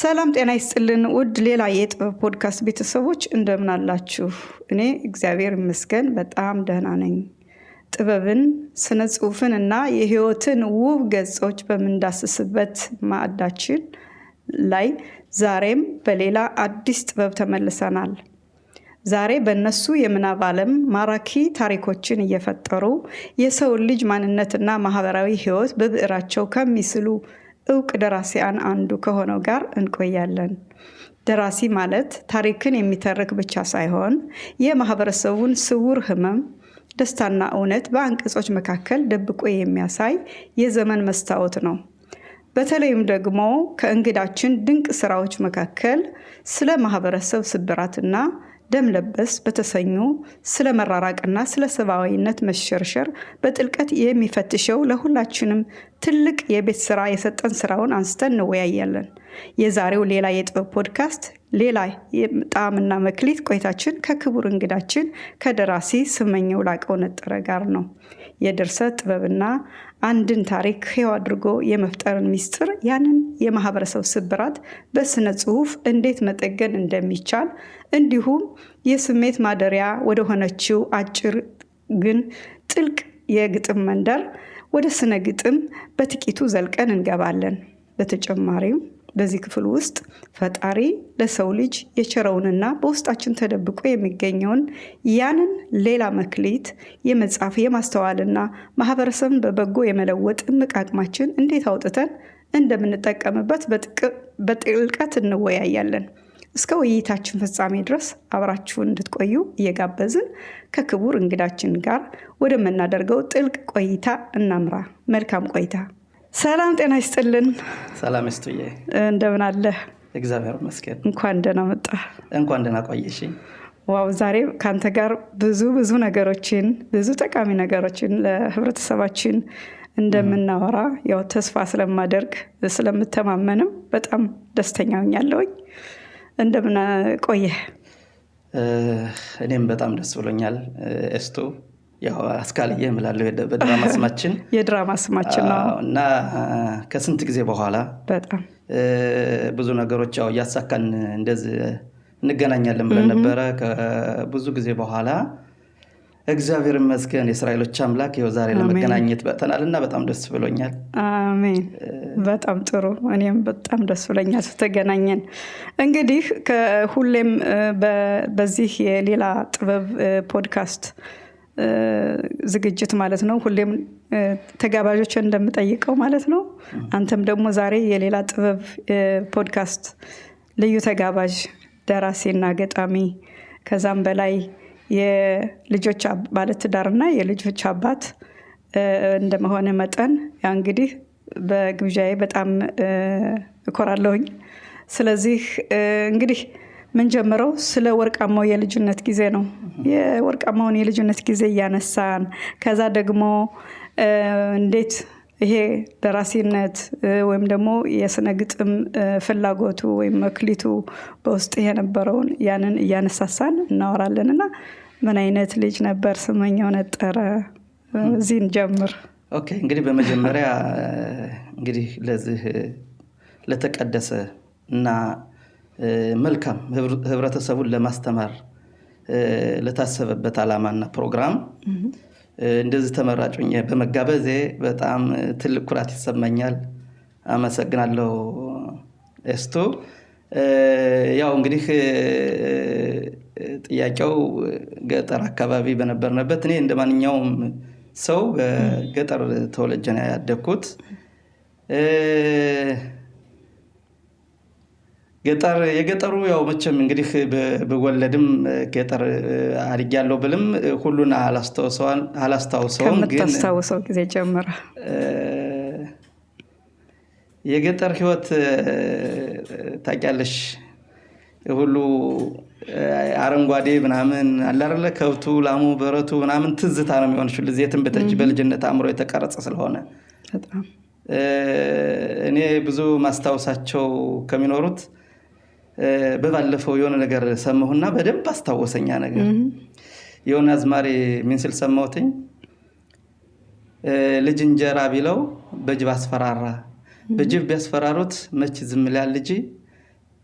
ሰላም ጤና ይስጥልን ውድ ሌላ የጥበብ ፖድካስት ቤተሰቦች እንደምን አላችሁ? እኔ እግዚአብሔር ይመስገን በጣም ደህና ነኝ። ጥበብን፣ ስነ ጽሁፍን እና የህይወትን ውብ ገጾች በምንዳስስበት ማዕዳችን ላይ ዛሬም በሌላ አዲስ ጥበብ ተመልሰናል። ዛሬ በእነሱ የምናብ ዓለም ማራኪ ታሪኮችን እየፈጠሩ የሰውን ልጅ ማንነትና ማህበራዊ ህይወት በብዕራቸው ከሚስሉ እውቅ ደራሲያን አንዱ ከሆነው ጋር እንቆያለን። ደራሲ ማለት ታሪክን የሚተርክ ብቻ ሳይሆን የማህበረሰቡን ስውር ህመም፣ ደስታና እውነት በአንቀጾች መካከል ደብቆ የሚያሳይ የዘመን መስታወት ነው። በተለይም ደግሞ ከእንግዳችን ድንቅ ስራዎች መካከል ስለ ማህበረሰብ ስብራትና ደም ለበስ በተሰኙ ስለ መራራቅና ስለ ሰብአዊነት መሸርሸር በጥልቀት የሚፈትሸው ለሁላችንም ትልቅ የቤት ስራ የሰጠን ስራውን አንስተን እንወያያለን። የዛሬው ሌላ የጥበብ ፖድካስት ሌላ ጣዕምና መክሊት ቆይታችን ከክቡር እንግዳችን ከደራሲ ስመኘው ላቀው ነጠረ ጋር ነው። የድርሰት ጥበብና አንድን ታሪክ ሕያው አድርጎ የመፍጠርን ሚስጥር፣ ያንን የማህበረሰብ ስብራት በስነ ጽሁፍ እንዴት መጠገን እንደሚቻል፣ እንዲሁም የስሜት ማደሪያ ወደ ሆነችው አጭር ግን ጥልቅ የግጥም መንደር ወደ ስነ ግጥም በጥቂቱ ዘልቀን እንገባለን። በተጨማሪም በዚህ ክፍል ውስጥ ፈጣሪ ለሰው ልጅ የቸረውንና በውስጣችን ተደብቆ የሚገኘውን ያንን ሌላ መክሊት የመጻፍ የማስተዋልና ማህበረሰብን በበጎ የመለወጥ እምቅ አቅማችን እንዴት አውጥተን እንደምንጠቀምበት በጥልቀት እንወያያለን። እስከ ውይይታችን ፍጻሜ ድረስ አብራችሁን እንድትቆዩ እየጋበዝን ከክቡር እንግዳችን ጋር ወደምናደርገው ጥልቅ ቆይታ እናምራ። መልካም ቆይታ። ሰላም ጤና ይስጥልን። ሰላም ይስጥዬ። እንደምን አለህ? እግዚአብሔር ይመስገን። እንኳን ደህና መጣህ። እንኳን ደህና ቆየሽኝ። ዋው፣ ዛሬ ካንተ ጋር ብዙ ነገሮችን ብዙ ጠቃሚ ነገሮችን ለህብረተሰባችን እንደምናወራ ያው ተስፋ ስለማደርግ ስለምተማመንም በጣም ደስተኛ ሆኛለሁኝ። እንደምን ቆየህ? እኔም በጣም ደስ ብሎኛል። እስቱ ያው አስካልዬ እምላለሁ በድራማ ስማችን የድራማ ስማችን ነው እና ከስንት ጊዜ በኋላ በጣም ብዙ ነገሮች ያው ያሳካን እንደዚህ እንገናኛለን ብለን ነበረ። ከብዙ ጊዜ በኋላ እግዚአብሔር ይመስገን የእስራኤሎች አምላክ ይኸው ዛሬ ለመገናኘት በተናልና በጣም ደስ ብሎኛል። አሜን። በጣም ጥሩ። እኔም በጣም ደስ ብሎኛል ተገናኘን። እንግዲህ ከሁሌም በዚህ የሌላ ጥበብ ፖድካስት ዝግጅት ማለት ነው ሁሌም ተጋባዦችን እንደምጠይቀው ማለት ነው። አንተም ደግሞ ዛሬ የሌላ ጥበብ ፖድካስት ልዩ ተጋባዥ ደራሲና ገጣሚ ከዛም በላይ የልጆች ባለትዳርና የልጆች አባት እንደመሆነ መጠን ያ እንግዲህ በግብዣዬ በጣም እኮራለሁኝ። ስለዚህ እንግዲህ ምን ጀምረው ስለ ወርቃማው የልጅነት ጊዜ ነው። የወርቃማውን የልጅነት ጊዜ እያነሳን ከዛ ደግሞ እንዴት ይሄ ደራሲነት ወይም ደግሞ የስነ ግጥም ፍላጎቱ ወይም መክሊቱ በውስጥ የነበረውን ያንን እያነሳሳን እናወራለንና ምን አይነት ልጅ ነበር ስመኘው ነጠረ? እዚህ እንጀምር። ኦኬ፣ እንግዲህ በመጀመሪያ እንግዲህ ለዚህ ለተቀደሰ እና መልካም ህብረተሰቡን ለማስተማር ለታሰበበት ዓላማና ፕሮግራም እንደዚህ ተመራጭኝ በመጋበዜ በጣም ትልቅ ኩራት ይሰማኛል። አመሰግናለሁ እስቱ። ያው እንግዲህ ጥያቄው ገጠር አካባቢ በነበርነበት እኔ እንደማንኛውም ሰው ገጠር ተወልጄ ነው ያደግኩት። የገጠሩ ያው መቼም እንግዲህ በወለድም ገጠር አድርጊያለሁ ብልም ሁሉን አላስታውሰውም። ግን ከምታስታውሰው ጊዜ ጀምረ የገጠር ህይወት ታውቂያለሽ፣ ሁሉ አረንጓዴ ምናምን አለ አይደለ? ከብቱ፣ ላሙ፣ በረቱ ምናምን ትዝታ ነው የሚሆንሽ ለዚህም በልጅነት አእምሮ የተቀረጸ ስለሆነ በጣም እኔ ብዙ ማስታወሳቸው ከሚኖሩት በባለፈው የሆነ ነገር ሰማሁና በደንብ አስታወሰኛ ነገር የሆነ አዝማሪ ምን ሲል ሰማሁትኝ። ልጅ እንጀራ ቢለው በጅብ አስፈራራ፣ በጅብ ቢያስፈራሩት መች ዝም ይላል ልጅ፣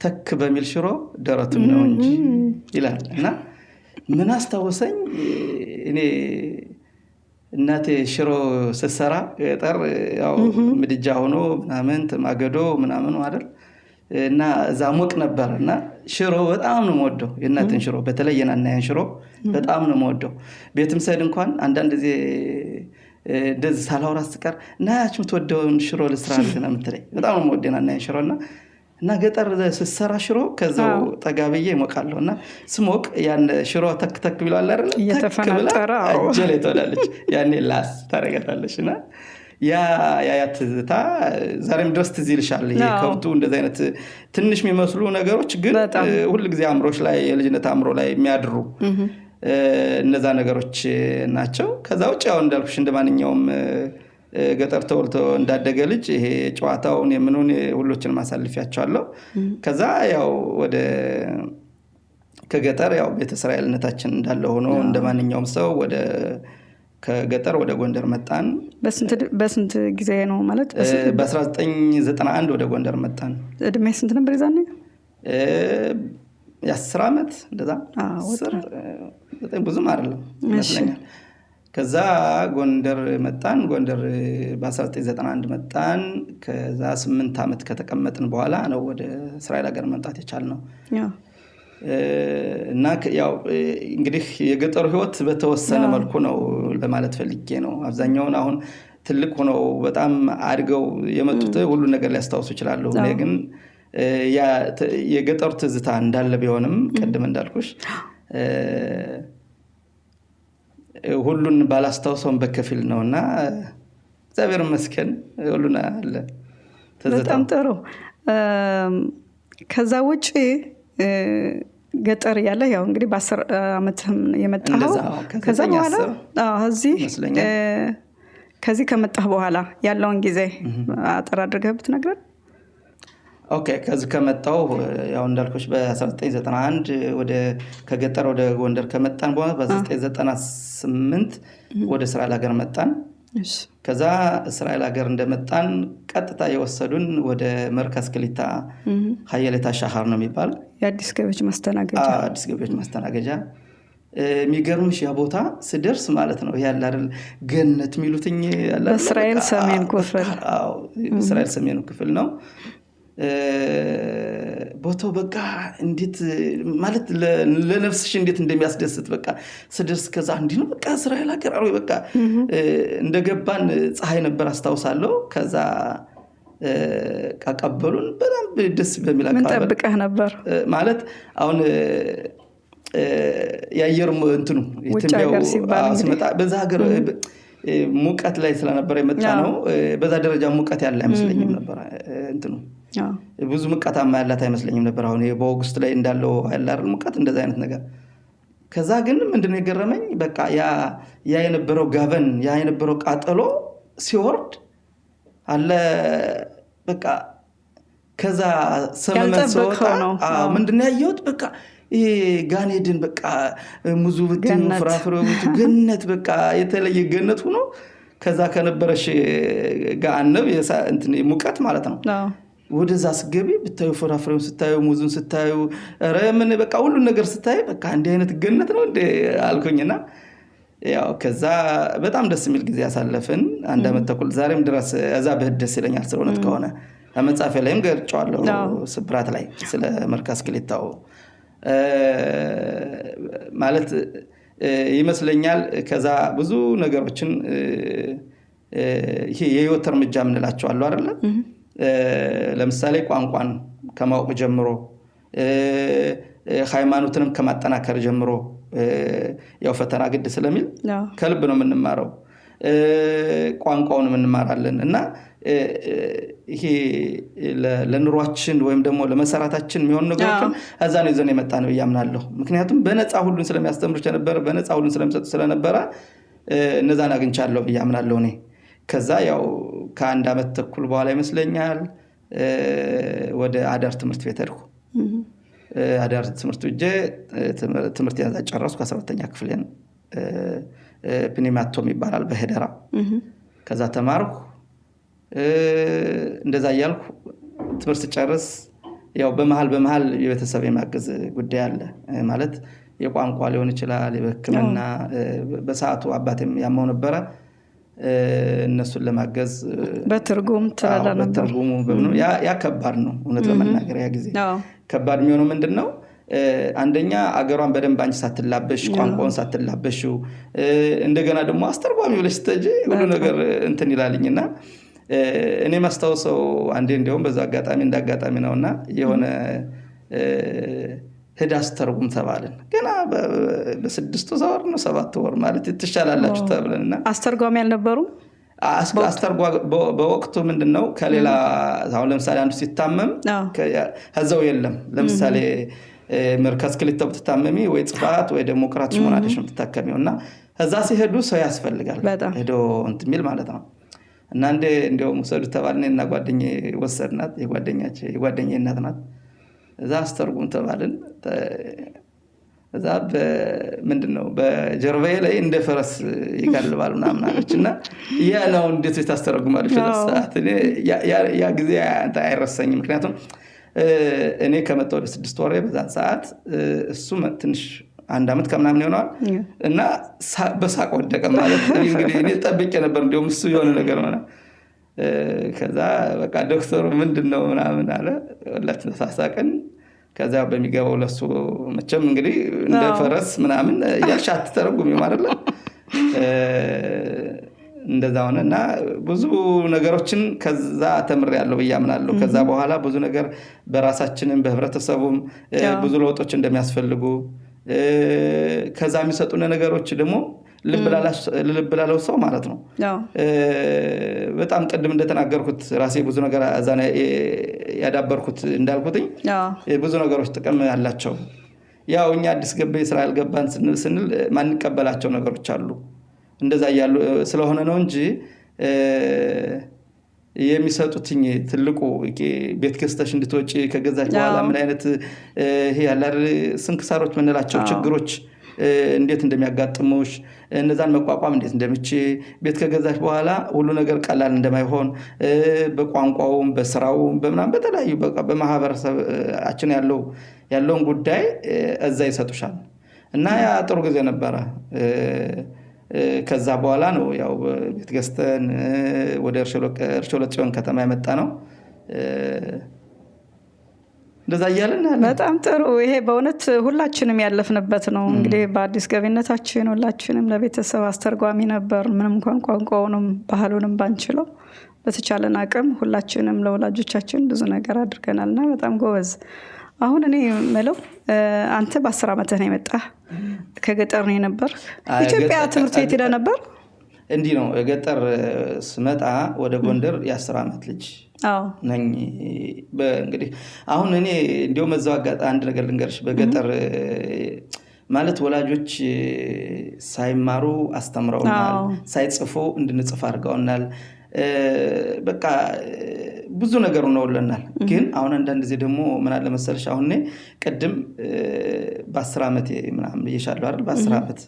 ተክ በሚል ሽሮ ደረቱን ነው እንጂ ይላል። እና ምን አስታወሰኝ እኔ እናቴ ሽሮ ስትሰራ ገጠር ያው ምድጃ ሆኖ ምናምን ማገዶ ምናምን አይደል እና እዛ ሞቅ ነበር እና ሽሮ በጣም ነው የምወደው የእናቴን ሽሮ በተለይ የናናዬን ሽሮ በጣም ነው የምወደው። ቤትም ስሄድ እንኳን አንዳንድ ጊዜ እንደዚህ ሳላወራ ስትቀር እናያችሁ የምትወደውን ሽሮ ልስራልህ ነው የምትለኝ። በጣም ነው የምወደው የናናዬን ሽሮ እና ገጠር ስትሰራ ሽሮ ከዛው ጠጋብዬ ሞቃለሁ እና ስሞቅ ያን ሽሮ ተክ ተክ ቢሏል አይደል እየተፈናጠረ እጄ ላይ ትወዳለች ያኔ ላስ ታረጋታለች እና ያ ትዝታ ዛሬም ድረስ ትዝ ይልሻል። ይሄ ከብቱ እንደዚህ አይነት ትንሽ የሚመስሉ ነገሮች ግን ሁሉ ጊዜ አእምሮሽ ላይ የልጅነት አእምሮ ላይ የሚያድሩ እነዛ ነገሮች ናቸው። ከዛ ውጭ ያው እንዳልኩሽ እንደማንኛውም ገጠር ተወልቶ እንዳደገ ልጅ ይሄ ጨዋታውን የምኑን ሁሉንም ማሳልፊያቸዋለሁ። ከዛ ያው ወደ ከገጠር ያው ቤተ እስራኤልነታችን እንዳለ ሆኖ እንደማንኛውም ሰው ከገጠር ወደ ጎንደር መጣን። በስንት ጊዜ ነው ማለት? በ1991 ወደ ጎንደር መጣን። እድሜ ስንት ነበር ይዛኔ? የ10 ዓመት እንደዛ። ብዙም አይደለም ይመስለኛል። ከዛ ጎንደር መጣን። ጎንደር በ1991 መጣን። ከዛ 8 ዓመት ከተቀመጥን በኋላ ነው ወደ እስራኤል ሀገር መምጣት የቻልነው። እና ያው እንግዲህ የገጠሩ ህይወት በተወሰነ መልኩ ነው ለማለት ፈልጌ ነው። አብዛኛውን አሁን ትልቅ ሆነው በጣም አድገው የመጡት ሁሉ ነገር ሊያስታውሱ ይችላሉ። እኔ ግን የገጠሩ ትዝታ እንዳለ ቢሆንም ቅድም እንዳልኩሽ ሁሉን ባላስታውሰውም በከፊል ነውና እግዚአብሔር ይመስገን ሁሉን አለ። በጣም ጥሩ። ከዛ ውጪ ገጠር ያለ ያው እንግዲህ በ10 ዓመትም የመጣው ከዛ በኋላ ከዚህ ከመጣህ በኋላ ያለውን ጊዜ አጠር አድርገህ ብትነግረን። ኦኬ ከዚህ ከመጣው ያው እንዳልኩሽ በ1991 ከገጠር ወደ ጎንደር ከመጣን በኋላ በ1998 ወደ እስራኤል ሀገር መጣን። ከዛ እስራኤል ሀገር እንደመጣን ቀጥታ የወሰዱን ወደ መርከዝ ክሊታ ሀየለታ ሻሃር ነው የሚባል የአዲስ ገቢዎች ማስተናገጃ። አዲስ ገቢዎች ማስተናገጃ የሚገርምሽ ያ ቦታ ስደርስ ማለት ነው ያለ አይደል ገነት የሚሉትኝ ያለ በእስራኤል ሰሜን ክፍል። አዎ በእስራኤል ሰሜኑ ክፍል ነው ቦታው። በቃ እንዴት ማለት ለነፍስሽ እንዴት እንደሚያስደስት በቃ ስደርስ ከዛ እንዲህ ነው በቃ እስራኤል ሀገር አሉ። በቃ እንደገባን ፀሐይ ነበር አስታውሳለሁ። ከዛ ቀቀበሉን በጣም ደስ በሚል አቀባበል። ምን ጠብቀህ ነበር ማለት? አሁን የአየር እንትኑ ኢትዮጵያው ሲመጣ በዛ ሀገር ሙቀት ላይ ስለነበረ የመጣ ነው። በዛ ደረጃ ሙቀት ያለ አይመስለኝም ነበር እንትኑ ብዙ ሙቀታማ ያላት አይመስለኝም ነበር። አሁን በኦገስት ላይ እንዳለው ያላር ሙቀት እንደዛ አይነት ነገር። ከዛ ግን ምንድነው የገረመኝ በቃ ያ የነበረው ጋቨን ያ የነበረው ቃጠሎ ሲወርድ አለ በቃ ከዛ ሰመመን ሰውታ ምንድነው ያየሁት በቃ ይሄ ጋኔድን በቃ ሙዙ ብትኑ ፍራፍሬዎች ገነት በቃ የተለየ ገነት ሆኖ ከዛ ከነበረሽ ጋአነብ እንትን ሙቀት ማለት ነው ወደዛ ስገቢ ብታዩ ፍራፍሬውን ስታዩ ሙዙን ስታዩ ኧረ ምን በቃ ሁሉ ነገር ስታይ በቃ እንዲህ አይነት ገነት ነው እንደ አልኩኝና ያው ከዛ በጣም ደስ የሚል ጊዜ ያሳለፍን 1 ዓመት ተኩል። ዛሬም ድረስ እዛ በህድ ደስ ይለኛል ስለሆነ ከሆነ መጽሐፌ ላይም ገልጫዋለሁ ስብራት ላይ ስለ መርከዝ ክሊታው ማለት ይመስለኛል። ከዛ ብዙ ነገሮችን ይሄ የህይወት እርምጃ ምንላቸው አሉ አይደለ? ለምሳሌ ቋንቋን ከማወቅ ጀምሮ ሃይማኖትንም ከማጠናከር ጀምሮ ያው ፈተና ግድ ስለሚል ከልብ ነው የምንማረው። ቋንቋውን እንማራለን እና ይሄ ለኑሯችን ወይም ደግሞ ለመሰራታችን የሚሆን ነገሮችን እዛ ነው ይዘን የመጣነው ያምናለሁ። ምክንያቱም በነፃ ሁሉን ስለሚያስተምሩ ነበር በነፃ ሁሉን ስለሚሰጡ ስለነበረ እነዛን አግኝቻለሁ ያምናለሁ እኔ። ከዛ ያው ከ1 ዓመት ተኩል በኋላ ይመስለኛል ወደ አዳር ትምህርት ቤት ሄድኩ። አዳር ትምህርት ቤት ትምህርት ያዛ ጨረስኩ 12ኛ ክፍልን ፕኒማቶም ይባላል በሄደራ። ከዛ ተማርኩ እንደዛ ያልኩ ትምህርት ጨርስ ያው በመሃል የቤተሰብ የማገዝ ጉዳይ አለ ማለት የቋንቋ ሊሆን ይችላል የሕክምና በሰዓቱ አባቴም ያመው ነበረ እነሱን ለማገዝ በትርጉም ተረዳ ነበር በትርጉሙ ያ ከባድ ነው እውነት ለመናገር ያ ጊዜ ከባድ የሚሆነው ምንድነው አንደኛ አገሯን በደንብ አንቺ ሳትላበሽ ቋንቋውን ሳትላበሽ እንደገና ደግሞ አስተርጓሚ ብለሽ ስትጂ ሁሉ ነገር እንትን ይላልኝና እኔ ማስተዋወሰው አንዴ እንደውም በዛ አጋጣሚ እንዳጋጣሚ ነውና የሆነ ሄዳ አስተርጉም ተባልን ገና በ6 ወር ነው 7 ወር ማለት ትሻላላችሁ ተብለንና አስተርጓሚ ያልነበሩ አስተርጓሚ በወቅቱ ምንድነው ከሌላ አሁን ለምሳሌ አንዱ ሲታመም ከዛው የለም ለምሳሌ መርካዝ ክሊኒክ ተታመሚ ወይ ጽፋት ወይ ደግሞ ቅራትሽ ሆናለሽ ተታከሚውና እዛ ሲሄዱ ሰው ያስፈልጋል ሄዶ እንት ሚል ማለት ነው እና እንደውም ሰዱ ተባልነና ጓደኛዬ ወሰድናት የጓደኛዬ እናት ናት እዛ አስተርጉም ተባልን እዛ ምንድነው በጀርባዬ ላይ እንደ ፈረስ ይጋልባል ምናምን አለችና ያ ነው እንዴት ታስተርጉማለሽ ለሰዓት ያ ጊዜ አይረሳኝም ምክንያቱም እኔ ከመጣሁ ወደ 6 ወር በዛን ሰዓት እሱ ትንሽ 1 አመት ከምናምን ይሆናል እና በሳቅ ወደቀ ማለት እንግዲህ እኔ ጠብቄ ነበር እንደውም እሱ የሆነ ነገር ማለት ከዛ በቃ ዶክተሩ ምንድነው ምናምን አለ ወላች ተሳሳቀን ከዛ በሚገባው ለሱ መቼም እንግዲህ እንደ ፈረስ ምናምን ያልሻት ተረጉም ይማርለ እንደዛ ሆነና ብዙ ነገሮችን ከዛ ተምሬያለሁ በያምናለሁ ከዛ በኋላ ብዙ ነገር በራሳችንም በህብረተሰቡም ብዙ ለውጦች እንደሚያስፈልጉ ከዛ የሚሰጡነ ነገሮች ደግሞ ልብላለው ሰው ማለት ነው በጣም ቀድም እንደተናገርኩት ራሴ ብዙ ነገር አዛና ያዳበርኩት እንዳልኩትኝ ብዙ ነገሮች ጥቅም ያላቸው ያው እኛ አዲስ ገበ እስራኤል ገባን ስንል ማንቀበላቸው ነገሮች አሉ እንደዛ ያያሉ ስለሆነ ነው እንጂ የሚሰጡትኝ ትልቁ ቤት ከስተሽ እንድትወጪ ከገዛች በኋላ ምን አይነት ይሄ ያላር ስንክሳሮች ምንላቸው ችግሮች እንዴት እንደሚያጋጥሙሽ እነዛን መቋቋም እንዴት እንደምቺ ቤት ከገዛች በኋላ ሁሉ ነገር ቀላል እንደማይሆን በቋንቋውም በስራውም በመናም በተለያዩ በቃ በማህበረሰባችን ያለውን ጉዳይ እዛ ይሰጡሻል እና ያ ጥሩ ጊዜ ነበር ከዛ በኋላ ነው ያው ቤት ገዝተን ወደ እርሾለጽዮን ከተማ የመጣ ነው እንደዛ ያያለን በጣም ጥሩ ይሄ በእውነት ሁላችንም ያለፍንበት ነው እንግዲህ በአዲስ ገቢነታችን ሁላችንም ለቤተሰብ አስተርጓሚ ነበር ምንም እንኳን ቋንቋውንም ባህሉንም ባንችለው በተቻለን አቅም ሁላችንም ለወላጆቻችን ብዙ ነገር አድርገናልና በጣም ጎበዝ አሁን እኔ መለው አንተ በ10 አመት ነው የመጣህ ከገጠር ነው ነበር ኢትዮጵያ ትምህርት ቤት ሄደ ነበር እንዲ ነው ገጠር ስመጣ ወደ ጎንደር የ10 አመት ልጅ ነኝ እንግዲህ አሁን እኔ እንደው መዛው አጋጣሚ አንድ ነገር ልንገርሽ በገጠር ማለት ወላጆች ሳይማሩ አስተምረውናል ሳይጽፉ እንድንጽፍ አድርገውናል በቃ ብዙ ነገር ነውልናል ግን አሁን አንዳንድ ጊዜ ደግሞ ምን አለ መሰለሽ አሁን እኔ ቀድም በ10 አመት ምናምን ይሻለው አይደል በ10 አመት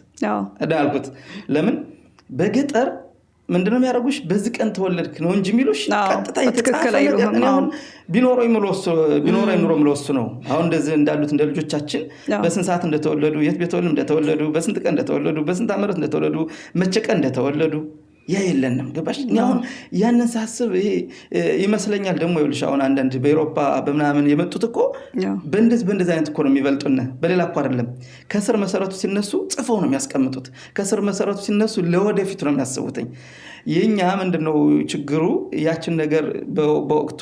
አዳልኩት ለምን በገጠር ምንድነው የሚያደርጉሽ በዚህ ቀን ተወለድክ ነው እንጂ ሚሉሽ ቀጥታ ይተካከላሉ ቢኖረው ምሎስ ነው አሁን እንደዚህ እንዳሉት እንደ ልጆቻችን በስንት ሰዓት እንደተወለዱ የት ቤተወልም እንደተወለዱ በስንት ቀን እንደተወለዱ በስንት አመት እንደተወለዱ መቼ ቀን እንደተወለዱ ያ የለንም ገባሽ አሁን ያንን ሳስብ ይሄ ይመስለኛል ደግሞ ይልሽ አሁን አንዳንድ በአውሮፓ በመናምን የመጡት እኮ በእንደዚህ አይነት እኮ ነው የሚበልጡና በሌላ እኮ አይደለም ከስር መሰረቱ ሲነሱ ጽፈው ነው የሚያስቀምጡት ከስር መሰረቱ ሲነሱ ለወደፊት ነው የሚያስቡትኝ የኛ ምንድነው ችግሩ ያችን ነገር በወቅቱ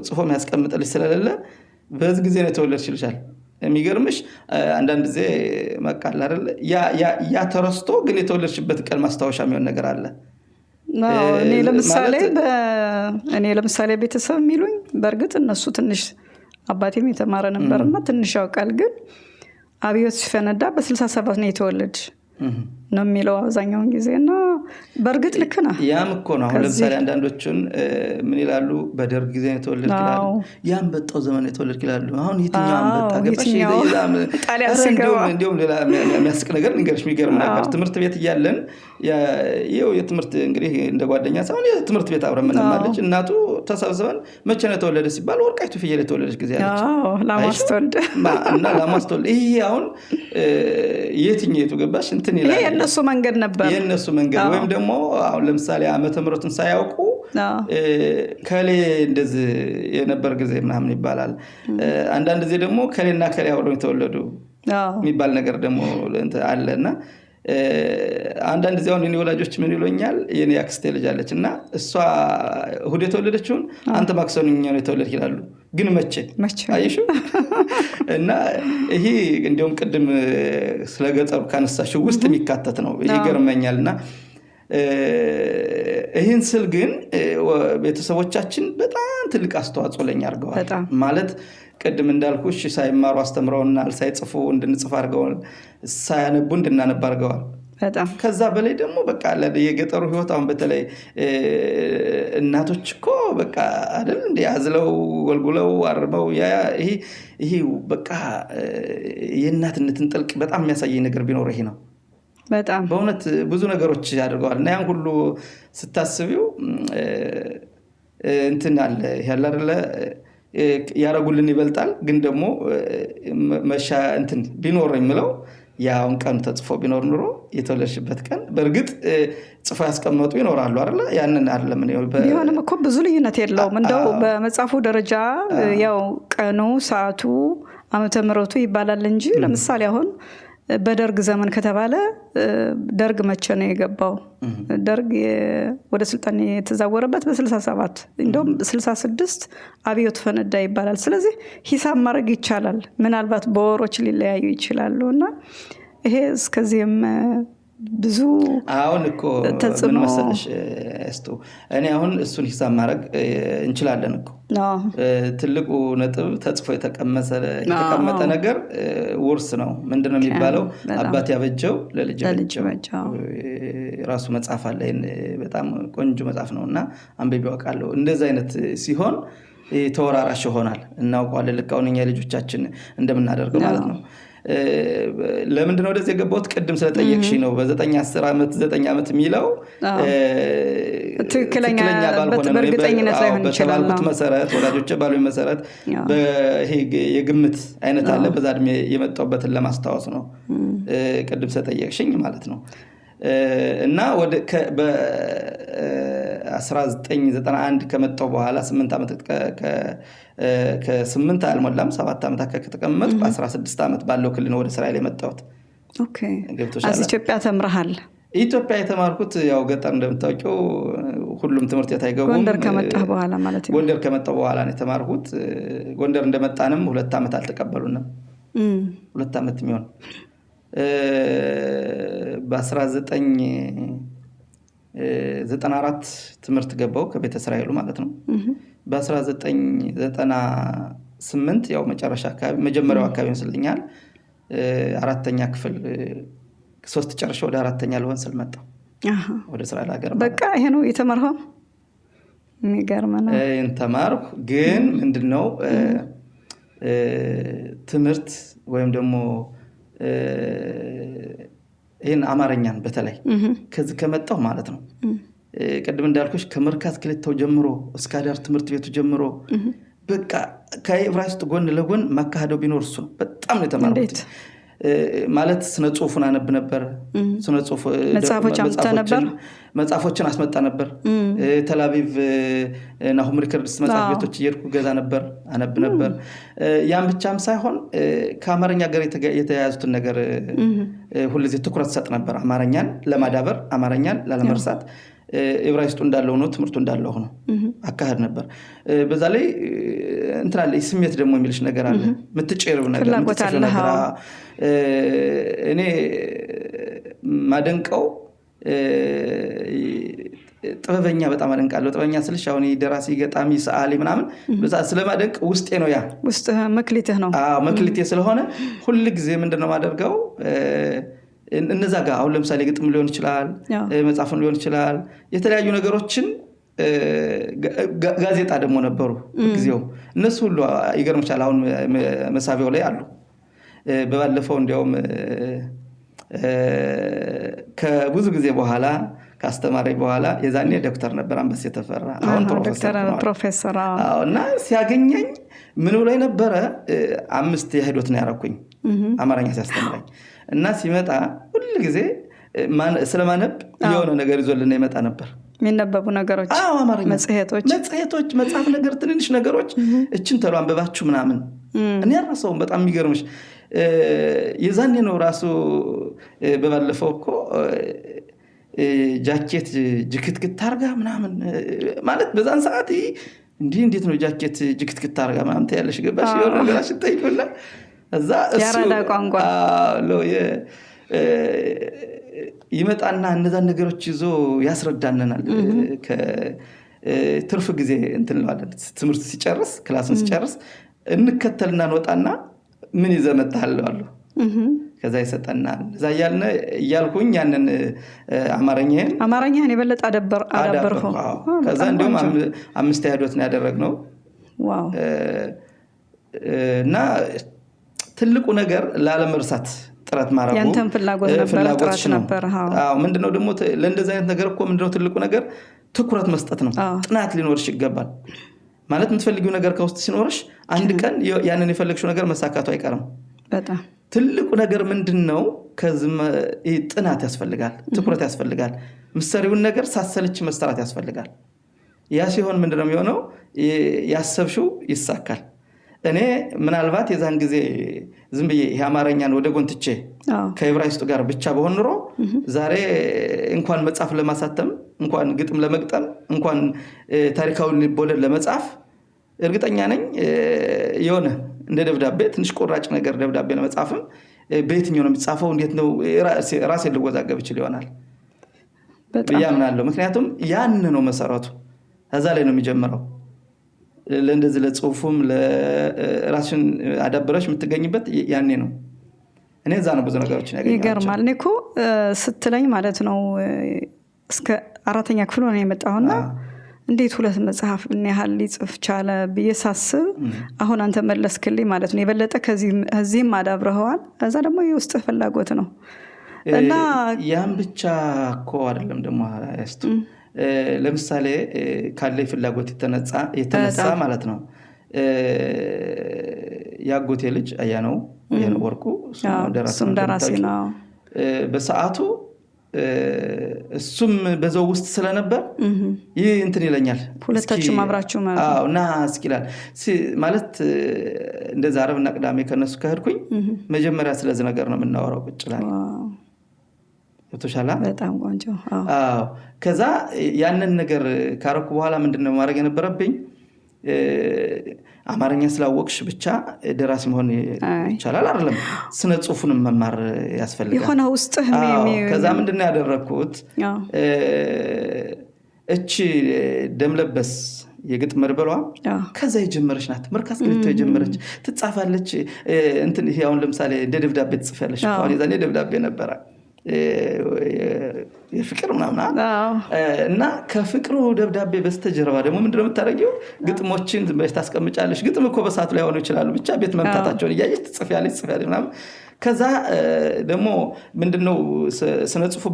ጽፎ የሚያስቀምጥልሽ ስለሌለ በዚህ ጊዜ ነው ተወለድሽ ይልሻል የሚገርምሽ አንዳንድ ጊዜ መቃል አይደል ያ ተረስቶ ግን የተወለድሽበት ቀን ማስታወሻ የሚሆን ነገር አለ እኔ ለምሳሌ ቤተሰብ የሚሉኝ በእርግጥ እነሱ ትንሽ አባቴም የተማረ ነበርና ትንሽ ያውቃል ግን አብዮት ሲፈነዳ በ67 ነው የተወለድሽ ነው የሚለው አብዛኛውን ጊዜ እና በእርግጥ ልክ ነህ። ያም እኮ ነው አሁን ለምሳሌ አንዳንዶቹን ምን ይላሉ በደርግ ጊዜ የተወለድክ ይላሉ፣ የአንበጣው ዘመን የተወለድክ ይላሉ። አሁን የትኛው አንበጣ ገባሽ? እንዲሁም ሌላ የሚያስቅ ነገር ልንገርሽ፣ የሚገርም ነገር ትምህርት ቤት እያለን ይኸው የትምህርት እንግዲህ እንደ ጓደኛ ሳይሆን የትምህርት ቤት አብረን ምንማለች እናቱ ተሰብስበን መቼ ነው የተወለደ ሲባል ወርቃይቱ ፍየል የተወለደች ጊዜ አለች እና ላማስተወልድ ይሄ አሁን የትኛቱ ገባሽ እንትን ይላል። ይሄ የእነሱ መንገድ ነበር፣ የእነሱ መንገድ ወይም ደግሞ አሁን ለምሳሌ ዓመተ ምሕረቱን ሳያውቁ ከሌ እንደዚህ የነበር ጊዜ ምናምን ይባላል። አንዳንድ ጊዜ ደግሞ ከሌና ከሌ አብረው የተወለዱ የሚባል ነገር ደግሞ አለና አንዳንድ ጊዜ አሁን የኔ ወላጆች ምን ይሉኛል፣ የኔ አክስቴ ልጅ አለች እና እሷ እሑድ የተወለደችውን አንተ ማክሰኞ ነው የተወለድክ ይላሉ። ግን መቼ አይሽው እና ይሄ እንዲያውም ቅድም ስለገጠሩ ካነሳሽው ውስጥ የሚካተት ነው። ይገርመኛልና ይህን ስል ግን ቤተሰቦቻችን በጣም ትልቅ አስተዋጽኦ ለኛ አድርገዋል። ማለት ቅድም እንዳልኩሽ ሳይማሩ አስተምረውናል፣ ሳይጽፉ እንድንጽፍ አድርገዋል፣ ሳያነቡ እንድናነብ አድርገዋል። ከዛ በላይ ደግሞ በቃ የገጠሩ ህይወት አሁን በተለይ እናቶች እኮ በቃ አይደል እንደ አዝለው ወልጉለው አርበው ይሄ በቃ የእናትነትን ጥልቅ በጣም የሚያሳየኝ ነገር ቢኖር ይሄ ነው። በጣም በእውነት ብዙ ነገሮች ያደርገዋል እና ያን ሁሉ ስታስቢው እንትን አለ ያለ አይደለ ያረጉልን ይበልጣል። ግን ደግሞ መሻ እንትን ቢኖር የሚለው ያውን ቀን ተጽፎ ቢኖር ኑሮ የተወለድሽበት ቀን በእርግጥ ጽፎ ያስቀመጡ ይኖራሉ አይደል? ያንን አይደለም ቢሆንም እኮ ብዙ ልዩነት የለውም። እንደው በመጽሐፉ ደረጃ ያው ቀኑ፣ ሰዓቱ፣ ዓመተ ምሕረቱ ይባላል እንጂ ለምሳሌ አሁን በደርግ ዘመን ከተባለ ደርግ መቼ ነው የገባው? ደርግ ወደ ስልጣን የተዛወረበት በ67 እንደውም 66 አብዮት ፈነዳ ይባላል። ስለዚህ ሂሳብ ማድረግ ይቻላል። ምናልባት በወሮች ሊለያዩ ይችላሉ እና ይሄ እስከዚህም ብዙ አሁን እኮ ምን መሰለሽ እስቱ እኔ አሁን እሱን ሂሳብ ማድረግ እንችላለን እኮ ትልቁ ነጥብ ተጽፎ የተቀመጠ ነገር ውርስ ነው። ምንድነው የሚባለው? አባት ያበጀው ለልጅ በጀው ራሱ መጽሐፍ አለ። በጣም ቆንጆ መጽሐፍ ነውና አንብቤው አውቃለሁ። እንደዚህ አይነት ሲሆን ተወራራሽ ይሆናል። እናውቀዋለን ልክ አሁን እኛ ልጆቻችን እንደምናደርገው ማለት ነው። ለምንድን ነው ወደዚህ የገባሁት? ቅድም ስለጠየቅሽኝ ነው። በ9-10 ዓመት 9 ዓመት የሚለው ትክክለኛ በእርግጠኝነት ላይሆን ይችላል። በተባልኩት መሰረት ወላጆቼ ባሉኝ መሰረት በይሄ የግምት አይነት አለ። በዛ እድሜ የመጣሁበትን ለማስታወስ ነው ቅድም ስለጠየቅሽኝ ማለት ነው። እና ወደ በ1991 ከመጣሁ በኋላ 8 ዓመት ከ8 አልሞላም 7 ዓመት ከተቀመጥኩ በ16 ዓመት ባለው ክልል ወደ እስራኤል የመጣሁት። ኦኬ እዚህ ኢትዮጵያ ተምረሃል? ኢትዮጵያ የተማርኩት ያው ገጠር እንደምታውቂው ሁሉም ትምህርት ቤት አይገቡም። ጎንደር ከመጣህ በኋላ ማለት ነው? ጎንደር ከመጣሁ በኋላ ነው የተማርኩት። ጎንደር እንደመጣንም 2 ዓመት አልተቀበሉንም። 2 ዓመት የሚሆን በ1994 ትምህርት ገባው ከቤተ እስራኤሉ ማለት ነው። በ1998 ያው መጨረሻ አካባቢ መጀመሪያው አካባቢ መስልኛል 4ኛ ክፍል 3 ጨርሼ ወደ 4ኛ ልሆን ስል መጣሁ ወደ እስራኤል ሀገር። በቃ ይሄ ነው የተማርኸው? የሚገርም ነው። ተማርኩ። ግን ምንድነው ትምህርት ወይም ደግሞ ይሄን አማርኛን በተለይ ከዚህ ከመጣሁ ማለት ነው ቅድም እንዳልኩሽ ከመርካት ክልተው ጀምሮ እስከ አዳር ትምህርት ቤቱ ጀምሮ በቃ ከዕብራይስጥ ጎን ለጎን ማካሄደው ቢኖር እሱ ነው። በጣም ነው የተማርኩት። ማለት ስነ ጽሁፉን አነብ ነበር። ስነ ጽሁፍ መጽሐፎችን አስመጣ ነበር። ተላቪቭ ናሁም ሪከርድስ መጽሐፍ ቤቶች እየሄድኩ ገዛ ነበር፣ አነብ ነበር። ያን ብቻም ሳይሆን ከአማርኛ ጋር የተያያዙትን ነገር ሁልጊዜ ትኩረት ሰጥ ነበር። አማርኛን ለማዳበር፣ አማርኛን ላለመርሳት። ዕብራይስጡ እንዳለው ነው፣ ትምህርቱ እንዳለው ነው አካሄድ ነበር። በዛ ላይ እንትናለ ስሜት ደግሞ የሚልሽ ነገር አለ፣ ምትጨርብ ነገር ነገር። እኔ ማደንቀው ጥበበኛ በጣም አደንቃለሁ። ጥበበኛ ስልሽ አሁን ደራሲ፣ ገጣሚ፣ ሰዓሊ ምናምን በዛ ስለማደንቅ ውስጤ ነው። ያ ውስጥ መክሊትህ ነው። መክሊቴ ስለሆነ ሁሉ ጊዜ ምንድነው ማደርገው እነዛ ጋር አሁን ለምሳሌ ግጥም ሊሆን ይችላል መጽሐፍን ሊሆን ይችላል የተለያዩ ነገሮችን ጋዜጣ ደግሞ ነበሩ ጊዜው እነሱ ሁሉ ይገርምሻል አሁን መሳቢያው ላይ አሉ በባለፈው እንዲያውም ከብዙ ጊዜ በኋላ ካስተማሪ በኋላ የዛኔ ዶክተር ነበር አንበሴ ተፈራ አሁን ፕሮፌሰር እና ሲያገኘኝ ምን ብሎ ነበር 5 የህይወት ነው ያረኩኝ አማርኛ ሲያስተምረኝ እና ሲመጣ ሁሉ ጊዜ ስለማነብ የሆነ ነገር ይዞልና ይመጣ ነበር የሚነበቡ ነገሮች መጽሔቶች መጽሐፍ ነገር ትንንሽ ነገሮች እችን ተሉ አንበባችሁ ምናምን እኔ ራስዎ በጣም የሚገርምሽ የዛኔ ነው ራሱ በባለፈው እኮ ጃኬት ጅክትክት ታርጋ ምናምን ማለት በዛን ሰዓት እንዴት ነው ጃኬት ጅክትክት ታርጋ ምናምን ታያለሽ ገባሽ የሆነ ነገር አሽጠይቁላ እዛ እሱ ያራዳ ቋንቋ ይመጣና እነዛን ነገሮች ይዞ ያስረዳናል ከትርፍ ጊዜ እንትን ማለት ትምህርት ሲጨርስ ክላስን ሲጨርስ እንከተልና እንወጣና ምን ይዘመጣል አሉ ከዛ ይሰጠናል እዛ ያልኩኝ ያንን አማርኛን የበለጠ አዳበርኩ ከዛ እንደውም 5 ያህዶት ነው ያደረግነው ዋው እና ትልቁ ነገር ላለመርሳት ጥረት ማድረግ ያንተም ፍላጎት ነበር አዎ ምንድነው ደግሞ ለእንደዚህ አይነት ነገር እኮ ምንድነው ትልቁ ነገር ትኩረት መስጠት ነው ጥናት ሊኖርሽ ይገባል ማለት የምትፈልጊው ነገር ከውስጥ ሲኖርሽ አንድ ቀን ያንን የፈለግሽው ነገር መሳካቱ አይቀርም በጣም ትልቁ ነገር ምንድነው ከዚህ ጥናት ያስፈልጋል ትኩረት ያስፈልጋል ምሳሌውን ነገር ሳሰልች መስራት ያስፈልጋል ያ ሲሆን ምንድነው የሚሆነው ያሰብሽው ይሳካል እኔ ምናልባት የዛን ጊዜ ዝም ብዬ የአማርኛን ወደ ጎንትቼ ከዕብራይስጡ ጋር ብቻ በሆን ኑሮ ዛሬ እንኳን መጽሐፍ ለማሳተም እንኳን ግጥም ለመግጠም እንኳን ታሪካዊ ልቦለድ ለመጻፍ እርግጠኛ ነኝ የሆነ እንደ ደብዳቤ ትንሽ ቆራጭ ነገር ደብዳቤ ለመጻፍም በየትኛው ነው የሚጻፈው እንዴት ነው ራሴ ልወዛገብ ይችላል ይሆናል በያምናለሁ ምክንያቱም ያን ነው መሰረቱ እዛ ላይ ነው የሚጀምረው ለእንደዚህ ለጽሁፉም ለራስሽን አዳብረሽ የምትገኝበት ያኔ ነው እኔ እዛ ነው ብዙ ነገሮችን ያገኛቸው ይገርማል እኔ እኮ ስትለኝ ማለት ነው እስከ 4ኛ ክፍል ነው የመጣሁና እንዴት 2 መጽሐፍ ምን ያህል ሊጽፍ ቻለ በየሳስብ አሁን አንተ መለስክልኝ ማለት ነው የበለጠ ከዚህም አዳብረዋል እዛ ደግሞ የውስጥ ፍላጎት ነው እና ያን ብቻ እኮ አይደለም ደግሞ ያስቱ ለምሳሌ ካለ ፍላጎት የተነሳ ማለት ነው ያጎቴ ልጅ አያነው ወርቁ እሱም ደራሲ ነው በሰዓቱ እሱም በዛው ውስጥ ስለነበር ይህ እንትን ይለኛል ሁለታችሁም አብራችሁ ማለት አዎ እና እስኪላል ማለት እንደዛ አረብና ቅዳሜ ከነሱ ከሄድኩኝ መጀመሪያ ስለዚህ ነገር ነው የምናወራው ቁጭላል ተሻላ በጣም ቆንጆ አዎ ከዛ ያንን ነገር ካረኩ በኋላ ምንድነው ማድረግ የነበረብኝ አማርኛ ስላወቅሽ ብቻ ደራሲ መሆን ይቻላል አይደለም ስነ ጽሁፉን መማር ያስፈልጋል የሆነ ውስጥ ከዛ ምንድነው ያደረኩት እቺ ደምለበስ የግጥም መርበሏ ከዛ የጀመረች ናት መርካስ ግልቶ የጀመረች ትጻፋለች እንትን ይሄ አሁን ለምሳሌ እንደ ደብዳቤ ትጽፋለች አሁን የዛኔ ደብዳቤ ነበር የፍቅር ምናምን እና ከፍቅሩ ደብዳቤ በስተጀርባ ደግሞ ምንድነው የምታደርጊው ግጥሞችን ዝምብለሽ ታስቀምጫለሽ ግጥም እኮ በሰዓቱ ላይ ሆኖ ይችላል ብቻ ቤት መምጣታቸውን እያየሽ ትጽፊያለሽ ምናምን ከዛ ደግሞ ምንድነው ስነ ጽሁፉ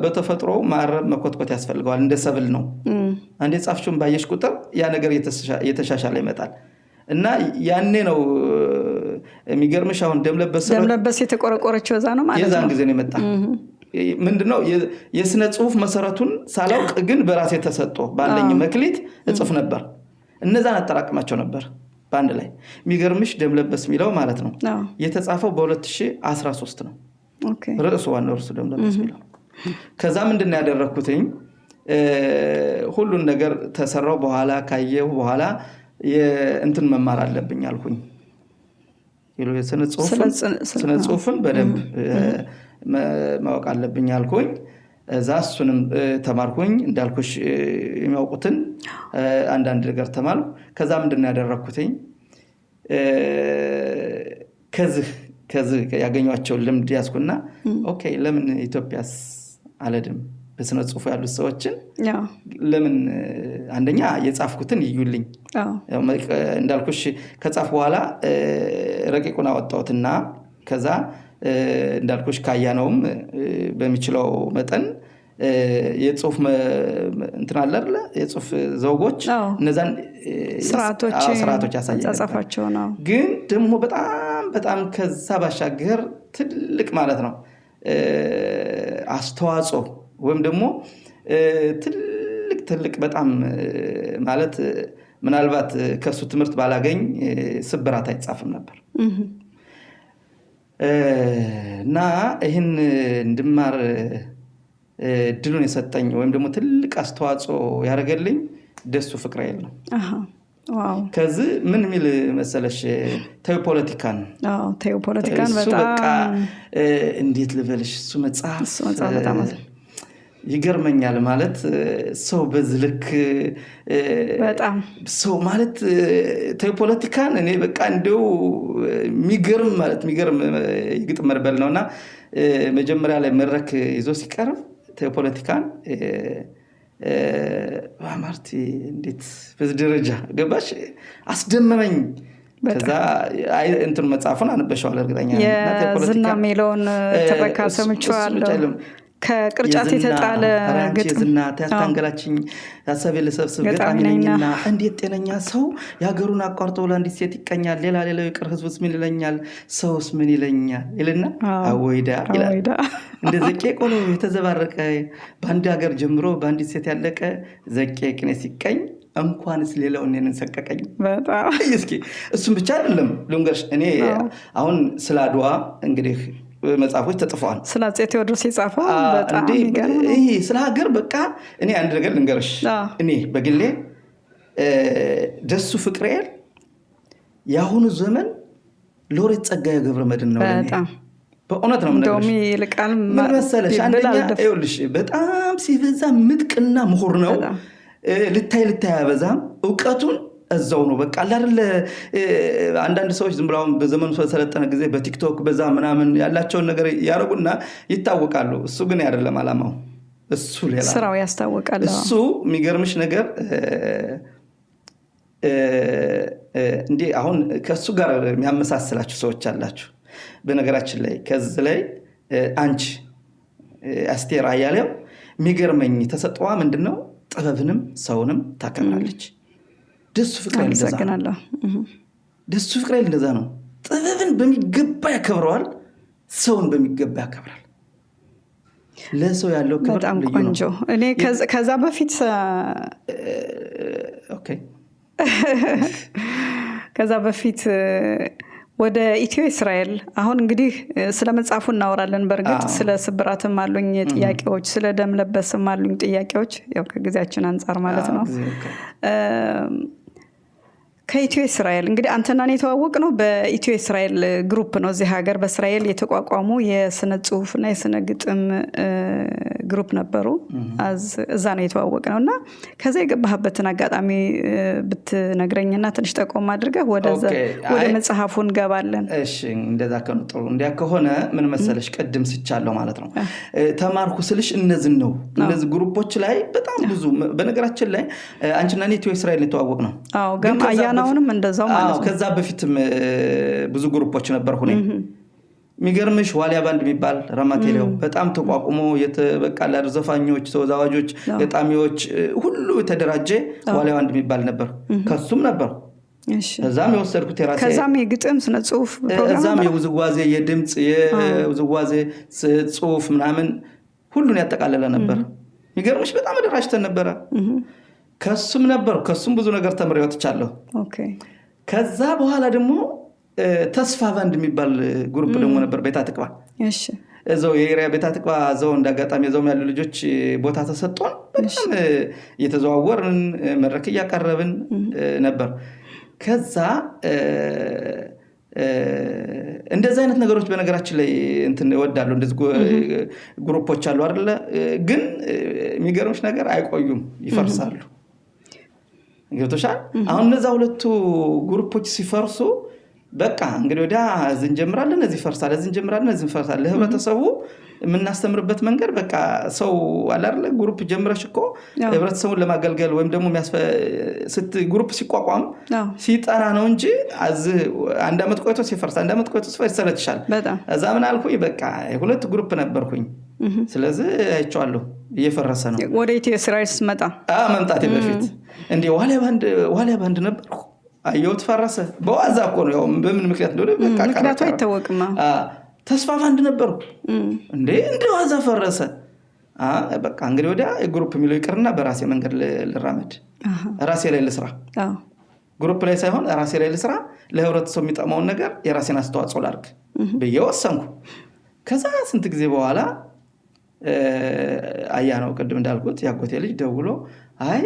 በተፈጥሮ ማረም መኮትኮት ያስፈልገዋል እንደ ሰብል ነው አንዴ ጻፍሽውን ባየሽ ቁጥር ያ ነገር የተሻሻለ ይመጣል እና ያኔ ነው የሚገርምሽ አሁን ደምለበስ የተቆረቆረችው እዛ ነው ማለት ነው የዛን ጊዜ ነው የመጣ ምንድነው የስነ ጽሁፍ መሰረቱን ሳላውቅ ግን በራሴ ተሰጥቶ ባለኝ መክሊት እጽፍ ነበር እነዛን አጠራቅማቸው ነበር ባንድ ላይ የሚገርምሽ ደምለበስ ሚለው ማለት ነው የተጻፈው በ2013 ነው ኦኬ ርዕሱ ዋናው ርዕሱ ደምለበስ ሚለው ከዛ ምንድነው ያደረኩትኝ ሁሉን ነገር ተሰራው በኋላ ካየው በኋላ የእንትን መማር አለብኝ አልኩኝ የስነ ጽሁፍን በደንብ ማወቅ አለብኝ አልኩኝ እዛ እሱንም ተማርኩኝ እንዳልኩሽ የሚያውቁትን አንዳንድ ነገር ተማርኩ ከዛ ምንድነው ያደረኩትኝ ከዚህ ከዚህ ያገኟቸው ልምድ ያስኩና ኦኬ ለምን ኢትዮጵያስ አለድም በስነ ጽሁፍ ያሉት ሰዎችን ለምን አንደኛ የጻፍኩትን ይዩልኝ እንዳልኩሽ ከጻፍ በኋላ ረቂቁን አወጣሁትና ከዛ እንዳልኩሽ ካያነውም በሚችለው መጠን የጽሁፍ እንትን አለ አይደል የጽሁፍ ዘውጎች እነዛን ስርዓቶች ያሳያቸው ነው ግን ደግሞ በጣም ከዛ ባሻገር ትልቅ ማለት ነው አስተዋጽኦ ወይም ደግሞ ትልቅ በጣም ማለት ምናልባት ከሱ ትምህርት ባላገኝ ስብራት አይጻፍም ነበር እና ይሄን እንድማር ድሉን የሰጠኝ ወይም ደግሞ ትልቅ አስተዋጽኦ ያደረገልኝ ደሱ ፍቅራኤል ነው ዋው ከዚህ ምን ሚል መሰለሽ ፖለቲካን በጣም እንዴት ልበልሽ እሱ መጽሐፍ በጣም ይገርመኛል ማለት ሰው በዝልክ በጣም ሰው ማለት ፖለቲካን እኔ በቃ እንደው የሚገርም ይግጥም መርበል ነውና መጀመሪያ ላይ መድረክ ይዞ ሲቀርብ ፖለቲካን ማርቲ እንዴት በዚህ ደረጃ ገባሽ አስደመመኝ ከዛ እንትን መጽሐፉን አንበሻው አለርግጠኛ የዝና ሜሎን ተረካ ሰምቻለሁ ከቅርጫት የተጣለ ግጥም ዝና ታታንገላችኝ ያሰበ ለሰብስብ ገጣሚ ነኝና እንዴት ጤነኛ ሰው ያገሩን አቋርጦ ለአንዲት ሴት ይቀኛል ሌላው ይቅር ህዝብስ ምን ይለኛል ሰውስ ምን ይለኛል ይልና አወይዳ ይላል እንደ ዘቄ ቆሎ የተዘባረቀ በአንድ ሀገር ጀምሮ በአንዲት ሴት ያለቀ ዘቄ ቅኔ ሲቀኝ እንኳንስ ሌላው እኔን ሰቀቀኝ በጣም እስኪ እሱም ብቻ አይደለም ልንገርሽ እኔ አሁን ስለ አድዋ እንግዲህ መጽሐፎች ተጽፈዋል ስለ አፄ ቴዎድሮስ የጻፈው በጣም ይገርም ይሄ ስለ ሀገር በቃ እኔ አንድ ነገር ልንገርሽ እኔ በግሌ ደሱ ፍቅራኤል ያሁኑ ዘመን ሎሬት ጸጋዬ ገብረመድህን ነው በጣም በእውነት ነው እንደውም ይልቃል ምን መሰለሽ አንደኛ ይኸውልሽ በጣም ሲበዛ ምጥቅና ምሁር ነው ልታይ ያበዛም ዕውቀቱን እዛው ነው በቃ አይደል አንዳንድ ሰዎች ዝም ብለው በዘመኑ ስለሰለጠነ ጊዜ በቲክቶክ በዛ ምናምን ያላቸው ነገር ያረጉና ይታወቃሉ እሱ ግን አይደለም አላማው እሱ ሌላ ስራው ያስታውቃል እሱ የሚገርምሽ ነገር እንዴ አሁን ከሱ ጋር የሚያመሳስላችሁ ሰዎች አላችሁ በነገራችን ላይ ከዚህ ላይ አንቺ አስቴር አያሌው የሚገርመኝ ተሰጥቷ ምንድነው ጥበብንም ሰውንም ታከብራለች ደሱ ፍቅራኤል እንደዛ ነው ጥበብን በሚገባ ያከብረዋል ሰውን በሚገባ ያከብራል ለሰው ያለው ክብር በጣም ቆንጆ እኔ ከዛ በፊት ኦኬ ከዛ በፊት ወደ ኢትዮ እስራኤል አሁን እንግዲህ ስለ መጽሐፉ እናወራለን በርግጥ ስለ ስብራትም አሉኝ ጥያቄዎች ስለ ደም ለበስም አሉኝ ጥያቄዎች ያው ከጊዜያችን አንፃር ማለት ነው ከኢትዮ እስራኤል እንግዲህ አንተና እኔ ተዋወቅነው በኢትዮ እስራኤል ግሩፕ ነው እዚህ ሀገር በእስራኤል የተቋቋሙ የስነ ጽሁፍና የስነ ግጥም ግሩፕ ነበሩ እዛ ነው የተዋወቅነውና ከዛ የገባህበትን አጋጣሚ ብትነግረኝና ትንሽ ጠቆም አድርገህ ወደ መጽሐፉ እንገባለን እሺ እንደዛ ከሆነ እንዲያ ከሆነ ምን መሰለሽ ቀድም ስቻለሁ ማለት ነው ተማርኩ ስልሽ እነዚህ ነው እነዚህ ግሩፖች ላይ በጣም ብዙ በነገራችን ላይ አንቺና እኔ ኢትዮ እስራኤል የተዋወቅነው አዎ ገም አያናውንም እንደዛው ማለት ነው ከዛ በፊትም ብዙ ግሩፖች ነበርኩኝ ሚገርምሽ ዋሊያ ባንድ የሚባል ረማቴሌው በጣም ተቋቁሞ የተበቃላር ዘፋኞች ተወዛዋጆች ገጣሚዎች ሁሉ የተደራጀ ዋሊያ ባንድ የሚባል ነበር ከሱም ነበር እሺ ከዛም የወሰድኩት የራሴ ከዛም የግጥም ስነ ጽሁፍ ፕሮግራም ከዛም የውዝዋዜ የድምጽ የውዝዋዜ ጽሁፍ ምናምን ሁሉን ያጠቃለለ ነበር ሚገርምሽ በጣም ደራጅተን ነበር ከሱም ብዙ ነገር ተምሬ ወጥቻለሁ ኦኬ ከዛ በኋላ ደግሞ ተስፋ ባንድ የሚባል ግሩፕ ደግሞ ነበር ቤታ ተቅባ እሺ እዛው የኤሪያ ቤታ ተቅባ እዛው እንዳጋጣሚ እዛው ያሉ ልጆች ቦታ ተሰጥቷል በጣም እየተዘዋወርን መድረክ እያቀረብን ነበር ከዛ እንደዚህ አይነት ነገሮች በነገራችን ላይ እንትን እወዳለሁ እንደዚህ ግሩፖች አሉ አይደለ ግን የሚገርምሽ ነገር አይቆዩም ይፈርሳሉ ገብቶሻል አሁን እነዛ ሁለቱ ግሩፖች ሲፈርሱ በቃ እንግዲህ ወዲያ እዚህ እንጀምራለን እዚህ ፈርሳል እዚህ እንጀምራለን እዚህ ፈርሳል ለህብረተሰቡ የምናስተምርበት መንገድ በቃ ሰው አለ አይደል ግሩፕ ጀምረሽ እኮ ህብረተሰቡን ለማገልገል ወይም ደግሞ ግሩፕ ሲቋቋም ሲጠና ነው እንጂ አንድ አመት ቆይቶ ሲፈርስ አንድ አመት ቆይቶ ሲፈርስ ይሰለችሻል እዛ ምን አልኩኝ በቃ ሁለት ግሩፕ ነበርኩኝ ስለዚህ አይቻለሁ እየፈረሰ ነው ወደ ኢትዮ እስራኤል ስመጣ መምጣቴ በፊት እንዴ ዋሊያ ባንድ ነበርኩ አየሁት ፈረሰ በዋዛ እኮ ነው ያው በምን ምክንያት እንደሆነ በቃ ምክንያቱ አይታወቅም ተስፋ ባንድ ነበርኩ እንዴ ዋዛ ፈረሰ በቃ እንግዲህ ወዲያ ግሩፕ የሚለው ይቀርና በራሴ መንገድ ልራመድ ራሴ ላይ ልስራ ግሩፕ ላይ ሳይሆን ራሴ ላይ ልስራ ለህብረተሰቡ የሚጠማውን ነገር የራሴን አስተዋጽኦ ላድርግ በየወሰንኩ ከዛ ስንት ጊዜ በኋላ አያናው ቅድም እንዳልኩት ያጎቴ ልጅ ደውሎ አይ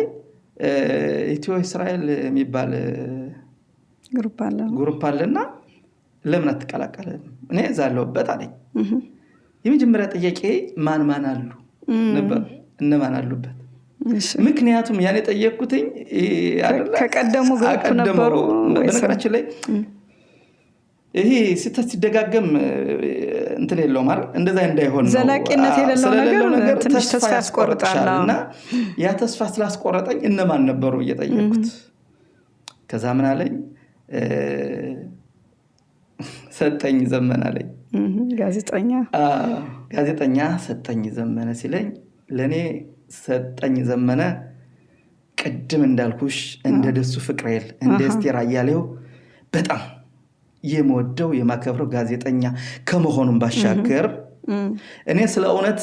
ኢትዮ እስራኤል የሚባል ግሩፕ አለና ለምን አትቀላቀልም እኔ ዛለውበት አለኝ የመጀመሪያ ጥያቄ ማን አሉ ነበር እነማን አሉበት ምክንያቱም ያኔ ጠየቅኩትኝ ከቀደሙ ግሩፕ ነበሩ በነገራችን ላይ ይሄ ሲደጋገም እንትን የለውም አይደል እንደዛ እንዳይሆን ነው ዘላቂነት የሌለው ነገር ትንሽ ተስፋ ያስቆርጣልና ያ ተስፋ ስላስቆረጠኝ እነማን ነበሩ እየጠየቅኩት ከዛ ምን አለኝ ሰጠኝ ዘመነ አለኝ ጋዜጠኛ ሰጠኝ ዘመነ ሲለኝ ለኔ ሰጠኝ ዘመነ ቅድም እንዳልኩሽ እንደ ደሱ ፍቅሬል እንደ እስቴር አያሌው በጣም የምወደው የማከብረው ጋዜጠኛ ከመሆኑም ባሻገር እኔ ስለ እውነት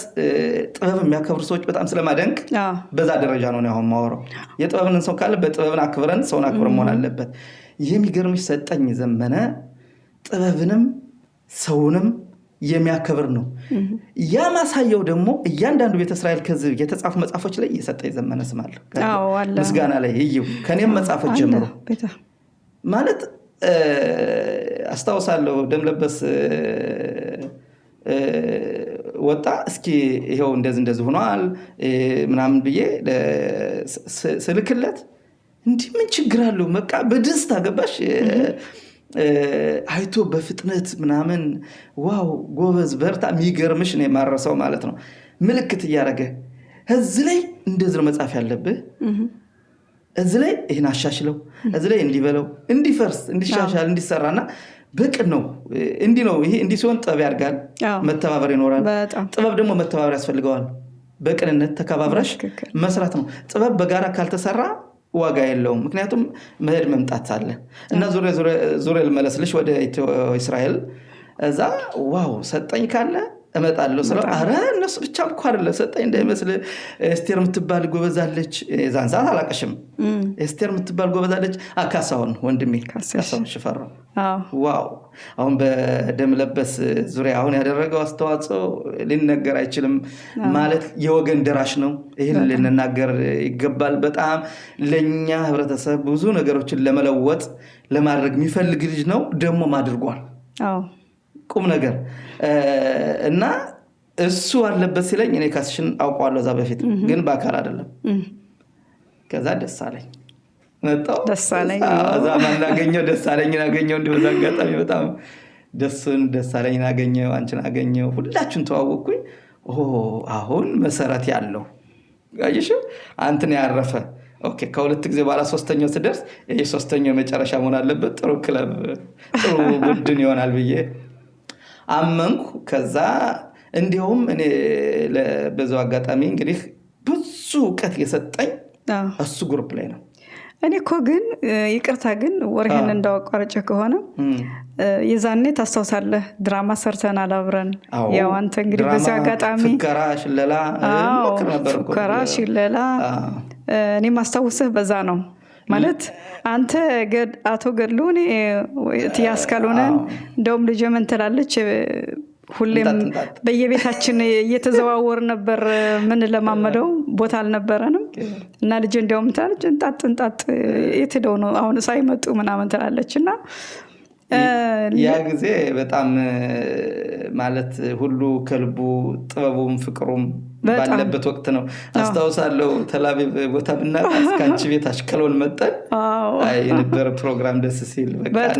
ጥበብ የሚያከብሩ ሰዎች በጣም ስለማደንቅ በዛ ደረጃ ነው አሁን ማወራው የጥበብን ሰው ካለ በጥበብን አክብረን ሰውን አክብረን መሆን አለበት የሚገርምሽ ሰጠኝ ዘመነ ጥበብንም ሰውንም የሚያከብር ነው ያ ማሳየው ደግሞ እያንዳንዱ ቤተ እስራኤል ከዚህ የተጻፉ መጽሐፎች ላይ የሰጠኝ ዘመነ ስም አለ ምስጋና ላይ ይዩ ከኔም መጽሐፎች ጀምሮ ማለት አስታውሳለሁ ደም ለበስ ወጣ እስኪ ይሄው እንደዚህ ሆኗል ምናምን ብዬ ስልክለት እንዴ ምን ችግር አለው በቃ በደስታ ገባሽ አይቶ በፍጥነት ምናምን ዋው ጎበዝ በርታ የሚገርምሽ ነው ማረሰው ማለት ነው ምልክት ያደረገ እዚህ ላይ እንደዚህ ነው መጻፍ ያለብህ እዚህ ላይ ይሄን አሻሽለው እዚህ ላይ እንዲበለው እንዲፈርስ እንዲሻሻል እንዲሰራና በቅን ነው እንዲ ነው ይሄ እንዲ ሲሆን ጥበብ ያርጋል መተባበር ይኖራል ጥበብ ደግሞ መተባበር ያስፈልገዋል በቅንነት ተከባብረሽ መስራት ነው ጥበብ በጋራ ካልተሰራ ዋጋ የለውም ምክንያቱም መሄድ መምጣት አለ እና ዙሪያ ልመለስልሽ ወደ ኢትዮ እስራኤል እዛ ዋው ሰጠኝ ካለ እመጣለሁ ስለ አረ እነሱ ብቻ እንኳን አይደለም ሰጠኝ እንዳይመስል እስቴር የምትባል ጎበዛለች ዛን ሰዓት አላቀሽም እስቴር የምትባል ጎበዛለች አካሳውን ወንድሜ ካሳውን ሽፈራው ዋው አሁን በደም ለበስ ዙሪያ አሁን ያደረገው አስተዋጽኦ ሊነገር አይችልም ማለት የወገን ደራሽ ነው ይሄን ልንናገር ይገባል በጣም ለኛ ህብረተሰብ ብዙ ነገሮችን ለመለወጥ ለማድረግ የሚፈልግ ልጅ ነው ደግሞ ማድርጓል ቁም ነገር እና እሱ አለበት ሲለኝ እኔ ካስሽን አውቀዋለሁ እዛ በፊት ግን በአካል አይደለም ከዛ ደስ አለኝ መጣው ደስ አለኝ እዛ ማን አገኘው ደስ አለኝ አገኘው እንደው አጋጣሚ በጣም ደስ አለኝ አገኘው አንቺን አገኘው ሁላችሁን ተዋወቅኩኝ አሁን መሰረት ያለው ጋይሽ አንተን ያረፈ ኦኬ ከሁለት ጊዜ በኋላ ሶስተኛው ሲደርስ የሶስተኛው መጨረሻ መሆን አለበት ጥሩ ክለብ ጥሩ ቡድን ይሆናል ብዬ አመንኩ ከዛ እንዲሁም እኔ በዛው አጋጣሚ እንግዲህ ብዙ ዕውቀት የሰጠኝ እሱ ግሩፕ ላይ ነው እኔ እኮ ግን ይቅርታ ግን ወርህን እንዳወቋረጨ ከሆነ የዛኔ ታስታውሳለህ ድራማ ሰርተናል አብረን ያው አንተ እንግዲህ በዛው አጋጣሚ ፍከራ ሽለላ እኔ ማስታወስህ በዛ ነው ማለት አንተ አቶ ገድሉ እኔ ትያስ ካልሆነ እንደውም ልጅ ምን ትላለች ሁሌም በየቤታችን እየተዘዋወር ነበር ምን ለማመደው ቦታ አልነበረንም እና ልጅ እንደውም ትላለች እንጣጥ የት ሄደው ነው አሁን ሳይመጡ ምናምን ትላለችና ያ ጊዜ በጣም ማለት ሁሉ ከልቡ ጥበቡም ፍቅሩም ባለበት ወቅት ነው። አስታውሳለሁ ተላቪቭ ቦታ ብናጣ እስካንቺ ቤት አሽከሎን መጠን የነበረ ፕሮግራም ደስ ሲል በቃ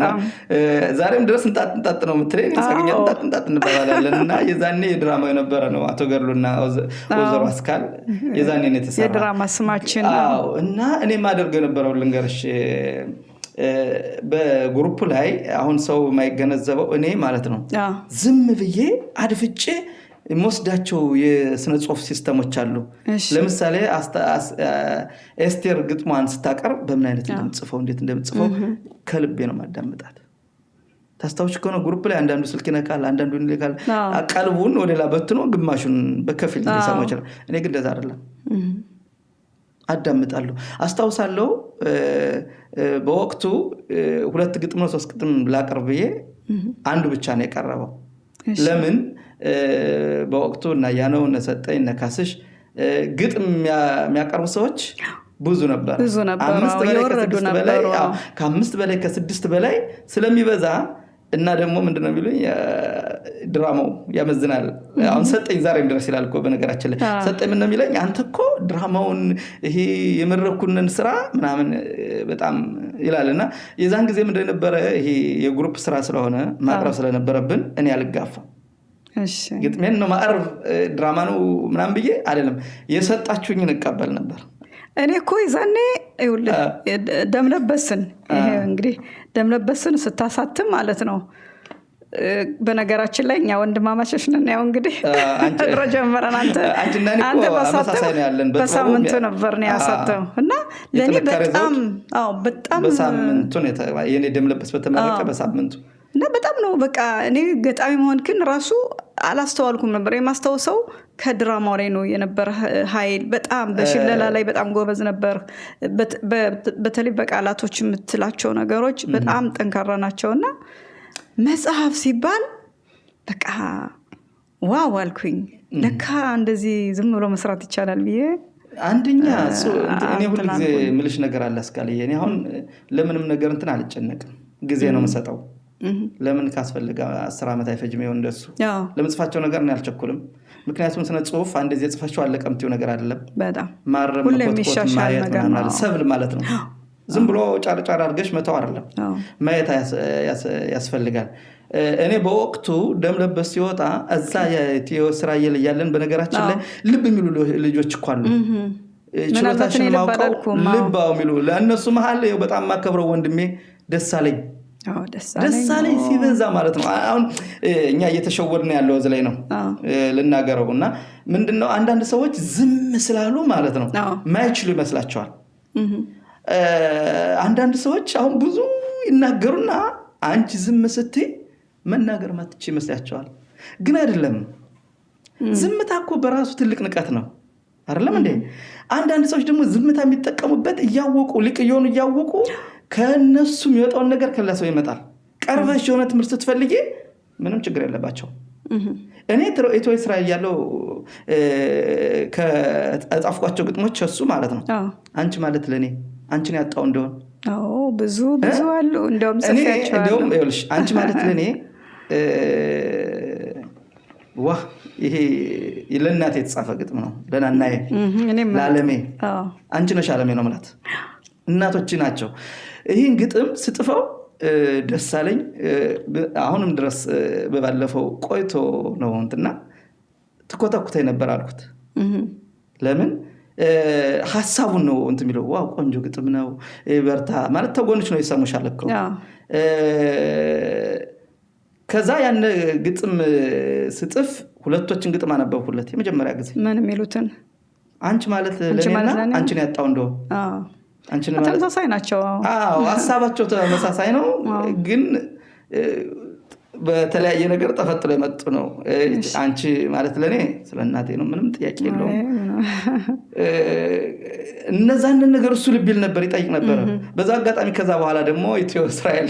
ዛሬም ድረስ እንጣጥ ነው የምትለኝ እስካኛ እንጣጥ እንባባላለን እና የዛኔ የድራማው የነበረ ነው አቶ ገድሉና ወይዘሮ አስካል የዛኔ ነው የተሰራ የድራማ ስማችን እና እኔ ማደርገው የነበረው ልንገርሽ በግሩፕ ላይ አሁን ሰው የማይገነዘበው እኔ ማለት ነው ዝም ብዬ አድፍጬ የምወስዳቸው የስነ ጽሁፍ ሲስተሞች አሉ። ለምሳሌ ኤስቴር ግጥሟን ስታቀርብ በምን አይነት እንደምጽፈው እንዴት እንደምጽፈው ከልቤ ነው ማዳመጣት። ታስታውሽ ከሆነ ግሩፕ ላይ አንዳንዱ ስልክ ይነካል፣ አንዳንዱ ይልካል፣ ቀልቡን ወደ ሌላ በትኖ ግማሹን በከፊል ሊሰማው ይችላል። እኔ ግን እንደዛ አይደለም፣ አዳምጣለሁ። አስታውሳለሁ በወቅቱ 2 ግጥም ነው 3 ግጥም ላቀርብዬ አንዱ ብቻ ነው የቀረበው። ለምን በወቅቱ እና ያነው ነሰጠኝ ነካስሽ ግጥም የሚያቀርቡ ሰዎች ብዙ ነበር። 5 በላይ ከ6 በላይ ስለሚበዛ እና ደግሞ ምንድነው የሚሉኝ ድራማው ያመዝናል። አሁን ሰጠኝ ዛሬም ድረስ ይላል እኮ በነገራችን ላይ ሰጠኝ ምን ነው የሚለኝ አንተ እኮ ድራማውን ይሄ የመረኩንን ስራ ምናምን በጣም ይላልና የዛን ጊዜ ምንድነው ነበር ይሄ የግሩፕ ስራ ስለሆነ ማቅረብ ስለነበረብን እኔ አልጋፋም። ግጥሜን ነው ማዕረፍ ድራማ ነው ምናምን ብዬ አይደለም የሰጣችሁኝን እቀበል ነበር። እኔ እኮ ይዛኔ ደምለበስን ይሄ እንግዲህ ደምለበስን ስታሳትም ማለት ነው። በነገራችን ላይ እኛ ወንድማማቾች ነን። ያው እንግዲህ ድሮ ጀምረን አንተ በሳምንቱ ነበር ነው ያሳተው እና ለኔ በጣም በሳምንቱ ነው የኔ ደምለበስ በተመረቀ በሳምንቱ እና በጣም ነው በቃ እኔ ገጣሚ መሆን ግን ራሱ አላስተዋልኩም ነበር። የማስተዋወሰው ከድራማው ላይ ነው የነበረ ኃይል በጣም በሽለላ ላይ በጣም ጎበዝ ነበር። በተለይ በቃላቶች የምትላቸው ነገሮች በጣም ጠንካራ ናቸውና መጽሐፍ ሲባል በቃ ዋው አልኩኝ። ለካ እንደዚህ ዝም ብሎ መስራት ይቻላል ብዬ አንደኛ እኔ ሁሉ ጊዜ ምልሽ ነገር አለ አስካልዬ እኔ አሁን ለምንም ነገር እንትን አልጨነቅም። ጊዜ ነው መሰጠው። ለምን ካስፈልጋ 10 ዓመት አይፈጅም ይሆን እንደሱ ለምጽፋቸው ነገር ነው ያልቸኩልም። ምክንያቱም ስነ ጽሁፍ አንድ ጊዜ ጽፈሽው አለቀምቲው ነገር አይደለም። በጣም ማረም ኮት ማየት ማለት ሰብል ማለት ነው። ዝም ብሎ ጫርጫር አድርገሽ መተው አይደለም፣ ማየት ያስፈልጋል። እኔ በወቅቱ ደምለበስ ሲወጣ እዛ የቲዮ ስራ ያለን በነገራችን ላይ ልብ የሚሉ ልጆች እኮ አሉ። ችሎታሽን ማውቀው ልባው የሚሉ ለእነሱ መሀል በጣም ማከብረው ወንድሜ ደሳለኝ ደሳለኝ ሲበዛ ማለት ነው። አሁን እኛ እየተሸወድን ያለው እዚህ ላይ ነው ልናገረው እና ምንድነው አንዳንድ ሰዎች ዝም ስላሉ ማለት ነው ማይችሉ ይመስላቸዋል። አንዳንድ ሰዎች አሁን ብዙ ይናገሩና አንቺ ዝም ስትይ መናገር ማትች ይመስላቸዋል። ግን አይደለም። ዝምታ እኮ በራሱ ትልቅ ንቀት ነው አይደለም እንዴ? አንዳንድ ሰዎች ደግሞ ዝምታ የሚጠቀሙበት እያወቁ ልቅየውን እያወቁ ከነሱ የሚወጣውን ነገር ከላ ሰው ይመጣል። ቀርበሽ የሆነ ትምህርት ስትፈልጊ ምንም ችግር የለባቸው። እኔ ኢትዮ እስራኤል ያለው ከጻፍኳቸው ግጥሞች እሱ ማለት ነው አንቺ ማለት ለኔ አንቺን ያጣው እንደሆነ ብዙ አሉ። እንደውም ጽፌያቸዋለሁ። እንደውም ይኸውልሽ አንቺ ማለት ለኔ ዋህ ይሄ ለእናቴ የተጻፈ ግጥም ነው። ለናናዬ ለዓለሜ አንቺ ነሽ ዓለሜ ነው ማለት እናቶች ናቸው። ይህን ግጥም ስጥፈው ደሳለኝ አሁንም ድረስ በባለፈው ቆይቶ ነው እንትና ትኮተኩተኝ ነበር አልኩት። ለምን ሐሳቡን ነው እንት የሚለው ዋው ቆንጆ ግጥም ነው በርታ ማለት ተጎንች ነው ይሰሙሻል እኮ። ከዛ ያን ግጥም ስጥፍ ሁለቶችን ግጥም አነበብኩለት የመጀመሪያ ጊዜ። ምን የሚሉትን አንቺ ማለት ለኔና አንቺን ያጣው እንደው አንቺን ማለት ተመሳሳይ ናቸው። ሐሳባቸው ተመሳሳይ ነው ግን በተለያየ ነገር ተፈጥሮ የመጡ ነው። አንቺ ማለት ለኔ ስለ እናቴ ነው፣ ምንም ጥያቄ የለውም። እነዛንን ነገር እሱ ልብ ይል ነበር፣ ይጠይቅ ነበር። በዛ አጋጣሚ ከዛ በኋላ ደግሞ ኢትዮ እስራኤል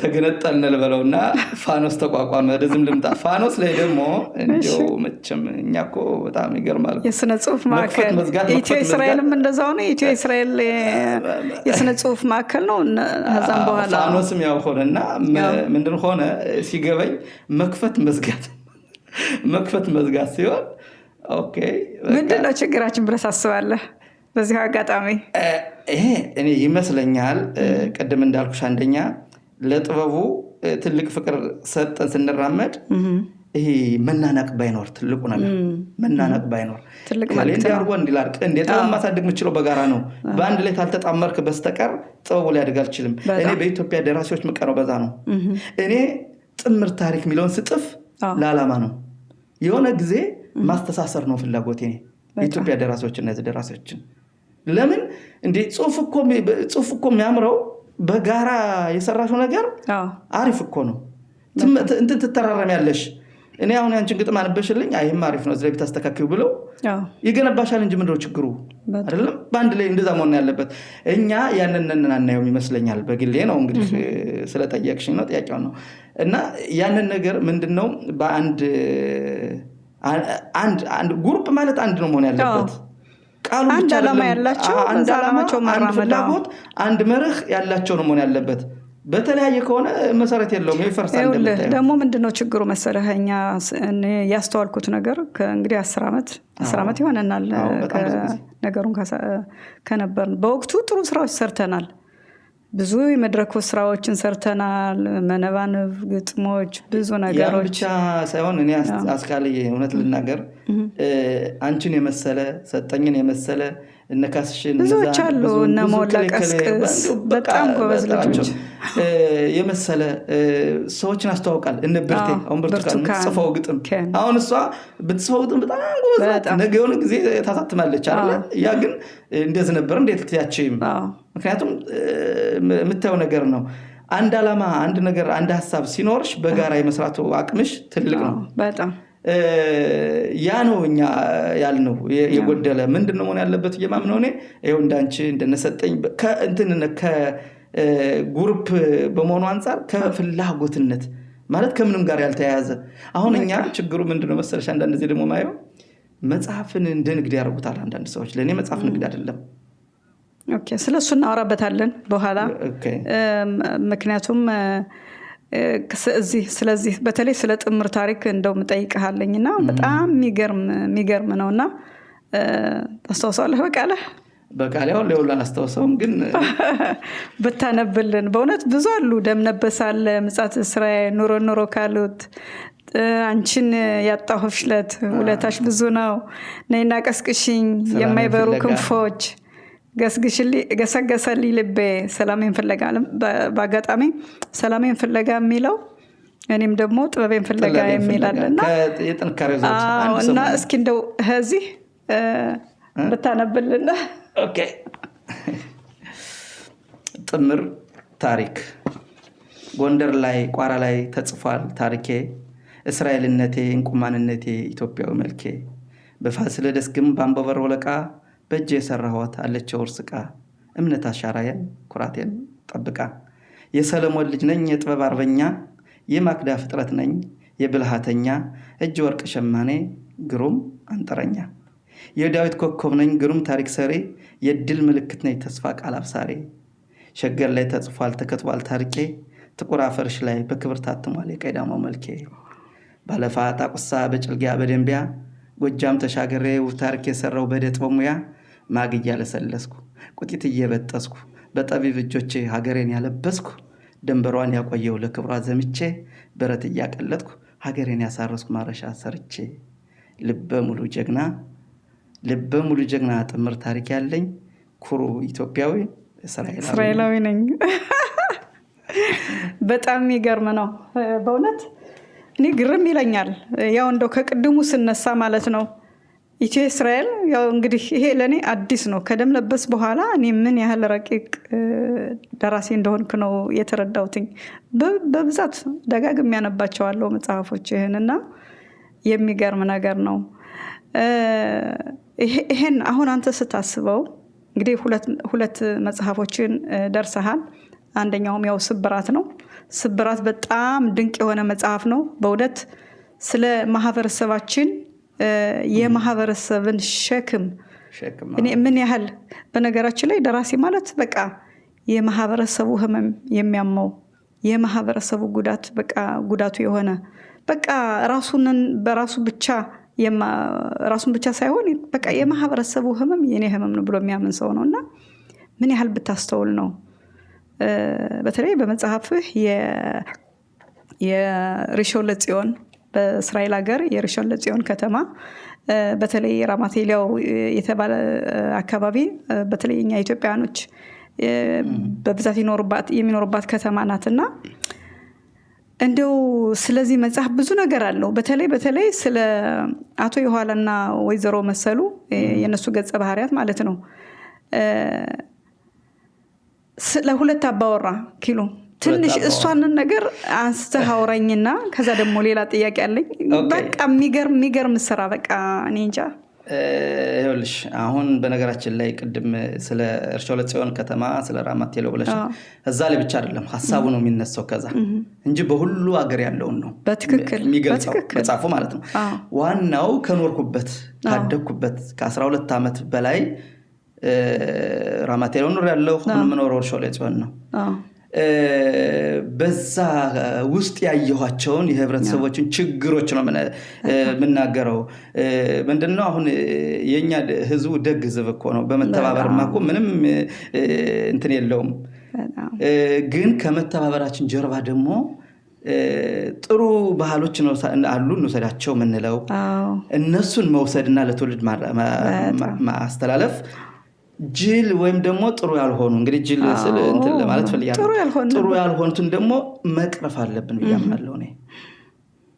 ተገነጠልን ልበለውና ፋኖስ ተቋቋመ። ወደዚህም ልምጣ። ፋኖስ ላይ ደግሞ እንደው መቼም እኛ እኮ በጣም ይገርማል። የስነ ጽሁፍ ማዕከል ኢትዮ እስራኤልም እንደዛው ነው። ኢትዮ እስራኤል የስነ ጽሁፍ ማዕከል ነው። ከዛም በኋላ ፋኖስም ያው ሆነና ምንድን ሆነ ሲገበኝ መክፈት መዝጋት ሲሆን ኦኬ ምንድነው ችግራችን ብለህ ታስባለህ? በዚህ አጋጣሚ ይሄ እኔ ይመስለኛል ቀደም እንዳልኩሽ አንደኛ ለጥበቡ ትልቅ ፍቅር ሰጠን ስንራመድ ይሄ መናናቅ ባይኖር ትልቁ ነገር መናናቅ ባይኖር ካሌንዳ አርጎ እንዲላርቅ እንዴት ማሳደግ የምችለው በጋራ ነው። በአንድ ላይ ካልተጣመርክ በስተቀር ጥበቡ ሊያድግ አልችልም። እኔ በኢትዮጵያ ደራሲዎች ምቀረው በዛ ነው። እኔ ጥምር ታሪክ የሚለውን ስጥፍ ለዓላማ ነው። የሆነ ጊዜ ማስተሳሰር ነው ፍላጎቴ። የኢትዮጵያ ደራሲዎች እና ደራሲዎችን ለምን እንዴ ጽሁፍ እኮ የሚያምረው በጋራ የሰራሽው ነገር አሪፍ እኮ ነው። እንትን ትተራረሚያለሽ። እኔ አሁን ያንቺን ግጥም አንበሽልኝ አይም አሪፍ ነው እዚህ ላይ ብታስተካክዩ ብለው ይገነባሻል እንጂ ምንድነው ችግሩ? አይደለም በአንድ ላይ እንደዛ መሆን ያለበት። እኛ ያንንን አናየውም ይመስለኛል። በግሌ ነው እንግዲህ ስለጠየቅሽኝ ነው ጥያቄው ነው። እና ያንን ነገር ምንድነው በአንድ አንድ ግሩፕ ማለት አንድ ነው መሆን ያለበት። ቃሉ ብቻ ዓላማ ያላቸው አንድ ዓላማቸው ፍላጎት አንድ መርህ ያላቸው ነው መሆን ያለበት። በተለያየ ከሆነ መሰረት የለውም፣ ይፈርሳል። ደግሞ ምንድነው ችግሩ መሰለህ? እኛ ያስተዋልኩት ነገር ከእንግዲህ 10 ዓመት ይሆነናል ነገሩን ከነበርን። በወቅቱ ጥሩ ስራዎች ሰርተናል። ብዙ የመድረክ ስራዎችን ሰርተናል። መነባንብ፣ ግጥሞች፣ ብዙ ነገሮች ብቻ ሳይሆን እኔ አስካልዬ እውነት ልናገር አንቺን የመሰለ ሰጠኝን የመሰለ እነካስሽን ብዙዎች አሉ። እነ ሞላ ቀስቅስ በጣም ጎበዝ ልጆች የመሰለ ሰዎችን አስተዋውቃል። እነ ብርቴ አሁን ብርቱካን ጽፈው ግጥም አሁን እሷ ብትጽፈው ግጥም በጣም ጎበዝ ናት። ነገ የሆነ ጊዜ ታሳትማለች አይደል? ያ ግን እንደዚህ ነበር እንዴት ልትያችም? ምክንያቱም የምታየው ነገር ነው። አንድ ዓላማ፣ አንድ ነገር፣ አንድ ሀሳብ ሲኖርሽ በጋራ የመስራቱ አቅምሽ ትልቅ ነው በጣም። ያ ነው እኛ ያልነው የጎደለ ምንድነው መሆን ያለበት እየማምነው እኔ ይኸው እንዳንቺ እንደነሰጠኝ ከግሩፕ በመሆኑ አንፃር ከፍላጎትነት ማለት ከምንም ጋር ያልተያያዘ። አሁን እኛ ችግሩ ምንድነው መሰለሽ አንዳንድ ጊዜ ደግሞ ማየው መጽሐፍን እንደ ንግድ ያደርጉታል አንዳንድ ሰዎች። ለእኔ መጽሐፍ ንግድ አይደለም። ኦኬ ስለሱ እናወራበታለን በኋላ። ምክንያቱም ስለዚህ በተለይ ስለ ጥምር ታሪክ እንደው ምጠይቅሃለኝና በጣም የሚገርም ነውና ታስተዋውሳለህ? በቃለ አሁን ለውላን አስተዋውሰውም ግን ብታነብልን በእውነት ብዙ አሉ። ደምነበሳለ ምጻት እስራኤል ኑሮ ካሉት አንቺን ያጣሁሽለት ውለታሽ ብዙ ነው። ነይና ቀስቅሽኝ የማይበሩ ክንፎች ገሰገሰልኝ ልቤ ሰላሜን ፍለጋ። በአጋጣሚ ሰላሜን ፍለጋ የሚለው እኔም ደግሞ ጥበቤን ፍለጋ የሚላለና እና እስኪ እንደው እዚህ ብታነብልና። ኦኬ ጥምር ታሪክ ጎንደር ላይ ቋራ ላይ ተጽፏል ታሪኬ። እስራኤልነቴ እንቁማንነቴ ኢትዮጵያዊ መልኬ በፋሲለደስ ግንብ በአንበበር ወለቃ በእጄ የሰራኋት አለችው እርስቃ እምነት አሻራዬን ኩራቴን ጠብቃ። የሰለሞን ልጅ ነኝ የጥበብ አርበኛ የማክዳ ፍጥረት ነኝ የብልሃተኛ እጅ ወርቅ ሸማኔ ግሩም አንጥረኛ። የዳዊት ኮከብ ነኝ ግሩም ታሪክ ሰሪ የድል ምልክት ነኝ ተስፋ ቃል አብሳሪ። ሸገር ላይ ተጽፏል ተከትቧል ታሪኬ ጥቁር አፈርሽ ላይ በክብር ታትሟል የቀዳማው መልኬ። ባለፋ ጣቁሳ በጭልጊያ በደንቢያ ጎጃም ተሻገሬ ውብ ታሪክ የሰራው በደጥበብ ሙያ። ማግ እያለሰለስኩ ቁጢት እየበጠስኩ በጠቢብ እጆቼ ሀገሬን ያለበስኩ ድንበሯን ያቆየው ለክብሯ ዘምቼ በረት እያቀለጥኩ ሀገሬን ያሳረስኩ ማረሻ ሰርቼ። ልበ ሙሉ ጀግና ጥምር ታሪክ ያለኝ ኩሩ ኢትዮጵያዊ እስራኤላዊ ነኝ። በጣም የሚገርም ነው በእውነት። እኔ ግርም ይለኛል ያው እንደው ከቅድሙ ስነሳ ማለት ነው ኢትዮ እስራኤል ያው እንግዲህ ይሄ ለኔ አዲስ ነው። ከደም ለበስ በኋላ እኔ ምን ያህል ረቂቅ ደራሲ እንደሆንኩ ነው የተረዳሁትኝ። በብዛት ደጋግሜ ያነባቸዋለሁ መጽሐፎችህንና የሚገርም ነገር ነው። ይሄን አሁን አንተ ስታስበው እንግዲህ ሁለት መጽሐፎችን ደርሰሃል። አንደኛውም ያው ስብራት ነው። ስብራት በጣም ድንቅ የሆነ መጽሐፍ ነው በእውነት ስለ ማህበረሰባችን የማህበረሰብን ሸክም እኔ ምን ያህል በነገራችን ላይ ደራሲ ማለት በቃ የማህበረሰቡ ህመም የሚያመው የማህበረሰቡ ጉዳት በቃ ጉዳቱ የሆነ በቃ ራሱን ብቻ ሳይሆን በቃ የማህበረሰቡ ህመም የኔ ህመም ነው ብሎ የሚያምን ሰው ነውና ምን ያህል ብታስተውል ነው። በተለይ በመጽሐፍህ የሪሾን ለጽዮን በእስራኤል ሀገር የሪሾን ለጽዮን ከተማ በተለይ ራማት ኤሊያው የተባለ አካባቢ በተለይ እኛ ኢትዮጵያኖች በብዛት የሚኖርባት ከተማ ናትና እንደው ስለዚህ መጽሐፍ ብዙ ነገር አለው። በተለይ ስለ አቶ ዮሐንስና ወይዘሮ መሰሉ የነሱ ገጸ ባህሪያት ማለት ነው። ስለ ሁለት አባወራ ኪሎ ትንሽ እሷንን ነገር አንስተህ አውራኝና ከዛ ደግሞ ሌላ ጥያቄ አለኝ። በቃ የሚገርም ስራ በቃ እኔ እንጃ። ይኸውልሽ አሁን በነገራችን ላይ ቅድም ስለ ሪሾን ለጽዮን ከተማ ስለ ራማት ኤሊያው ብለሽ እዛ ላይ ብቻ አይደለም ሐሳቡ ነው የሚነሳው ከዛ እንጂ በሁሉ ሀገር ያለውን ነው በትክክል የሚገልጸው መጽሐፉ ማለት ነው። ዋናው ከኖርኩበት ካደግኩበት ከ12 ዓመት በላይ ራማት ኤሊያው ኖር ያለው አሁን የምኖረው ሪሾን ለጽዮን ነው። በዛ ውስጥ ያየኋቸውን የህብረተሰቦችን ችግሮች ነው የምናገረው። ምንድነው አሁን የኛ ህዝቡ ደግ ህዝብ እኮ ነው። በመተባበርማ እኮ ምንም እንትን የለውም። ግን ከመተባበራችን ጀርባ ደግሞ ጥሩ ባህሎች ነው አሉ እንወስዳቸው ምንለው እነሱን መውሰድና ለትውልድ ማስተላለፍ ጅል ወይም ደግሞ ጥሩ ያልሆኑ እንግዲህ ጅል ስለ እንትን ለማለት ፈልያለሁ ጥሩ ያልሆኑትን ደግሞ መቅረፍ አለብን ብያምናለሁ። እኔ